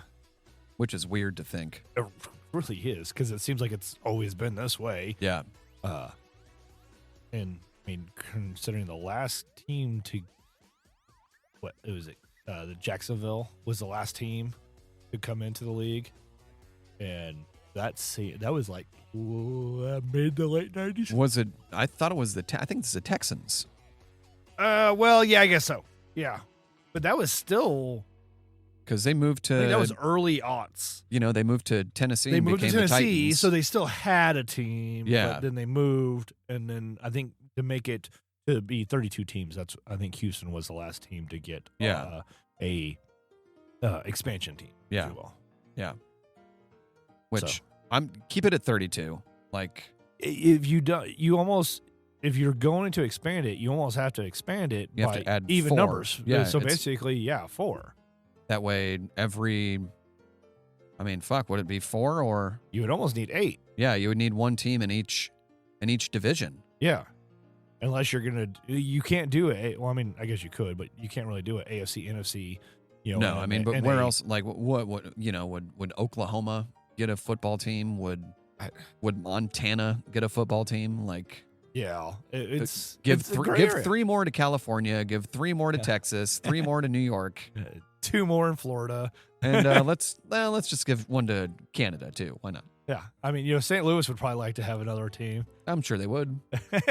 [SPEAKER 2] Which is weird to think.
[SPEAKER 1] It really is, because it seems like it's always been this way.
[SPEAKER 2] Yeah.
[SPEAKER 1] And I mean, considering the last team to, the Jacksonville was the last team to come into the league, and that was like mid to late 90s.
[SPEAKER 2] Was it? I thought it was I think it's the Texans.
[SPEAKER 1] Well, yeah, I guess so. Yeah, but that was still
[SPEAKER 2] because they moved to.
[SPEAKER 1] I think that was early aughts.
[SPEAKER 2] They moved to Tennessee.
[SPEAKER 1] They
[SPEAKER 2] and
[SPEAKER 1] moved to
[SPEAKER 2] became
[SPEAKER 1] Tennessee,
[SPEAKER 2] the Titans.
[SPEAKER 1] so they still had a team.
[SPEAKER 2] Yeah,
[SPEAKER 1] but then they moved, and then I think to make it to be 32 teams. I think Houston was the last team to get a expansion team.
[SPEAKER 2] Yeah,
[SPEAKER 1] if you will.
[SPEAKER 2] Yeah. Which I'm keep it at 32. Like
[SPEAKER 1] if you're going to expand it, you almost have to expand it
[SPEAKER 2] you
[SPEAKER 1] by
[SPEAKER 2] have to add
[SPEAKER 1] even
[SPEAKER 2] 4.
[SPEAKER 1] numbers.
[SPEAKER 2] Yeah,
[SPEAKER 1] so basically, 4.
[SPEAKER 2] That way, would it be 4 or
[SPEAKER 1] you would almost need 8?
[SPEAKER 2] Yeah, you would need 1 team in each division.
[SPEAKER 1] Yeah, unless you can't do it. Well, I mean, I guess you could, but you can't really do it. AFC, NFC.
[SPEAKER 2] No, I mean, but where else? Like, what? Would Oklahoma get a football team? Would Montana get a football team? Like,
[SPEAKER 1] yeah, it's
[SPEAKER 2] give
[SPEAKER 1] it's
[SPEAKER 2] 3 more to California, give 3 more to Texas, 3 more to New York,
[SPEAKER 1] 2 more in Florida,
[SPEAKER 2] and let's just give 1 to Canada too. Why not?
[SPEAKER 1] Yeah, I mean, St. Louis would probably like to have another team.
[SPEAKER 2] I'm sure they would.
[SPEAKER 1] They're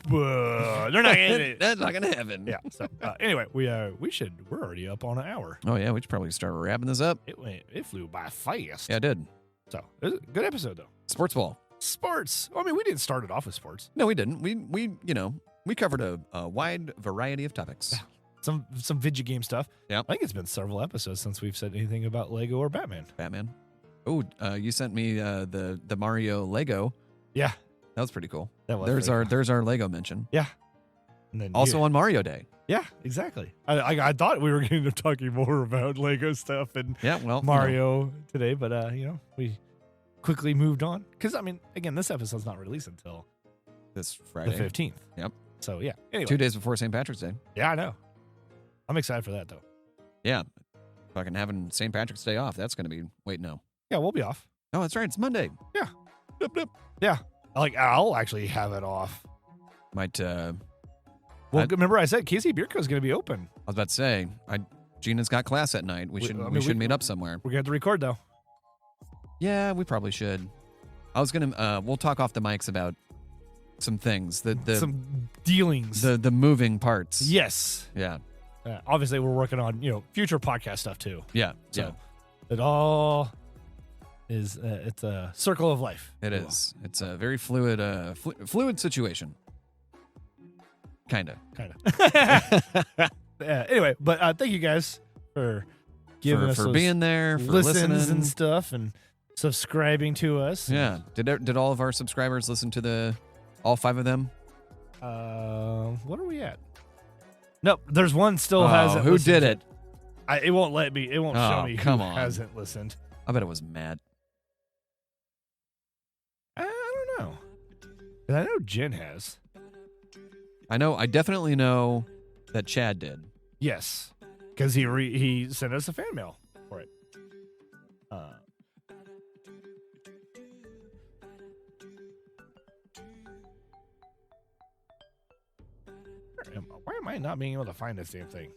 [SPEAKER 1] not in it.
[SPEAKER 2] That's not gonna happen.
[SPEAKER 1] Yeah. So anyway, we're already up on an hour.
[SPEAKER 2] Oh yeah, we should probably start wrapping this up.
[SPEAKER 1] It flew by fast.
[SPEAKER 2] Yeah, it did.
[SPEAKER 1] So it was a good episode though.
[SPEAKER 2] Sports ball.
[SPEAKER 1] Sports. I mean, we didn't start it off with sports.
[SPEAKER 2] No, we didn't. We covered a wide variety of topics.
[SPEAKER 1] some video game stuff.
[SPEAKER 2] Yeah.
[SPEAKER 1] I think it's been several episodes since we've said anything about Lego or Batman.
[SPEAKER 2] Oh, you sent me the Mario Lego.
[SPEAKER 1] Yeah.
[SPEAKER 2] That was pretty cool.
[SPEAKER 1] That was
[SPEAKER 2] there's our Lego mention.
[SPEAKER 1] Yeah. And then
[SPEAKER 2] also on Mario Day.
[SPEAKER 1] Yeah, exactly. I thought we were going to talking more about Lego stuff and Mario today, but we quickly moved on because again, this episode's not released until
[SPEAKER 2] this Friday,
[SPEAKER 1] the 15th.
[SPEAKER 2] Yep.
[SPEAKER 1] So yeah, anyway.
[SPEAKER 2] 2 days before St. Patrick's Day.
[SPEAKER 1] Yeah, I know. I'm excited for that though.
[SPEAKER 2] Yeah, fucking having St. Patrick's Day off. That's going to be. Wait, no.
[SPEAKER 1] Yeah, we'll be off.
[SPEAKER 2] Oh, that's right. It's Monday.
[SPEAKER 1] Yeah. Yeah. I'll actually have it off.
[SPEAKER 2] Might.
[SPEAKER 1] Well, remember I said Casey Beer Co. is going to be open.
[SPEAKER 2] I was about to say, Gina's got class at night. We should meet up somewhere.
[SPEAKER 1] We're going to have to record though.
[SPEAKER 2] Yeah, we probably should. I was gonna. We'll talk off the mics about some things.
[SPEAKER 1] Some dealings.
[SPEAKER 2] The moving parts.
[SPEAKER 1] Yes.
[SPEAKER 2] Yeah.
[SPEAKER 1] Obviously, we're working on future podcast stuff too.
[SPEAKER 2] Yeah.
[SPEAKER 1] So it all is. It's a circle of life.
[SPEAKER 2] It is. It's a very fluid situation. Kinda.
[SPEAKER 1] Anyway, but thank you guys for giving us
[SPEAKER 2] for being there, for
[SPEAKER 1] listens
[SPEAKER 2] listening
[SPEAKER 1] and stuff, and subscribing to us.
[SPEAKER 2] Yeah. Did all of our subscribers listen to all 5 of them?
[SPEAKER 1] What are we at? Nope. There's one still hasn't.
[SPEAKER 2] Who did it?
[SPEAKER 1] It won't let me. It won't show me who hasn't listened.
[SPEAKER 2] I bet it was Matt.
[SPEAKER 1] I don't know. But I know Jen has.
[SPEAKER 2] I definitely know that Chad did.
[SPEAKER 1] Yes, because he sent us a fan mail for it. Why am I not being able to find this damn thing?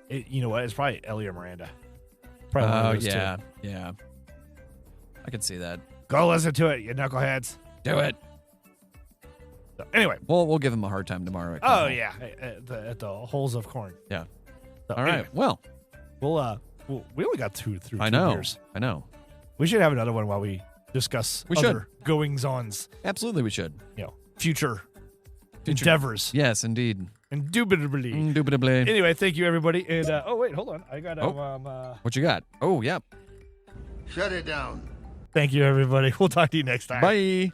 [SPEAKER 1] You know what? It's probably Ellie or Miranda. Probably one of those
[SPEAKER 2] yeah.
[SPEAKER 1] two.
[SPEAKER 2] Yeah. I could see that.
[SPEAKER 1] Go listen to it, you knuckleheads.
[SPEAKER 2] Do it.
[SPEAKER 1] So, anyway.
[SPEAKER 2] We'll give him a hard time tomorrow.
[SPEAKER 1] Oh, yeah. At the holes of corn.
[SPEAKER 2] Yeah.
[SPEAKER 1] So,
[SPEAKER 2] all right.
[SPEAKER 1] Anyway,
[SPEAKER 2] well,
[SPEAKER 1] we only got two
[SPEAKER 2] I know.
[SPEAKER 1] years.
[SPEAKER 2] I know.
[SPEAKER 1] We should have another one while we discuss other goings-ons.
[SPEAKER 2] Absolutely, we should.
[SPEAKER 1] Future endeavors.
[SPEAKER 2] Yes, indeed.
[SPEAKER 1] Indubitably. Anyway, thank you, everybody. And wait, hold on. I got
[SPEAKER 2] what you got? Oh, yeah.
[SPEAKER 3] Shut it down.
[SPEAKER 1] Thank you, everybody. We'll talk to you next time.
[SPEAKER 2] Bye.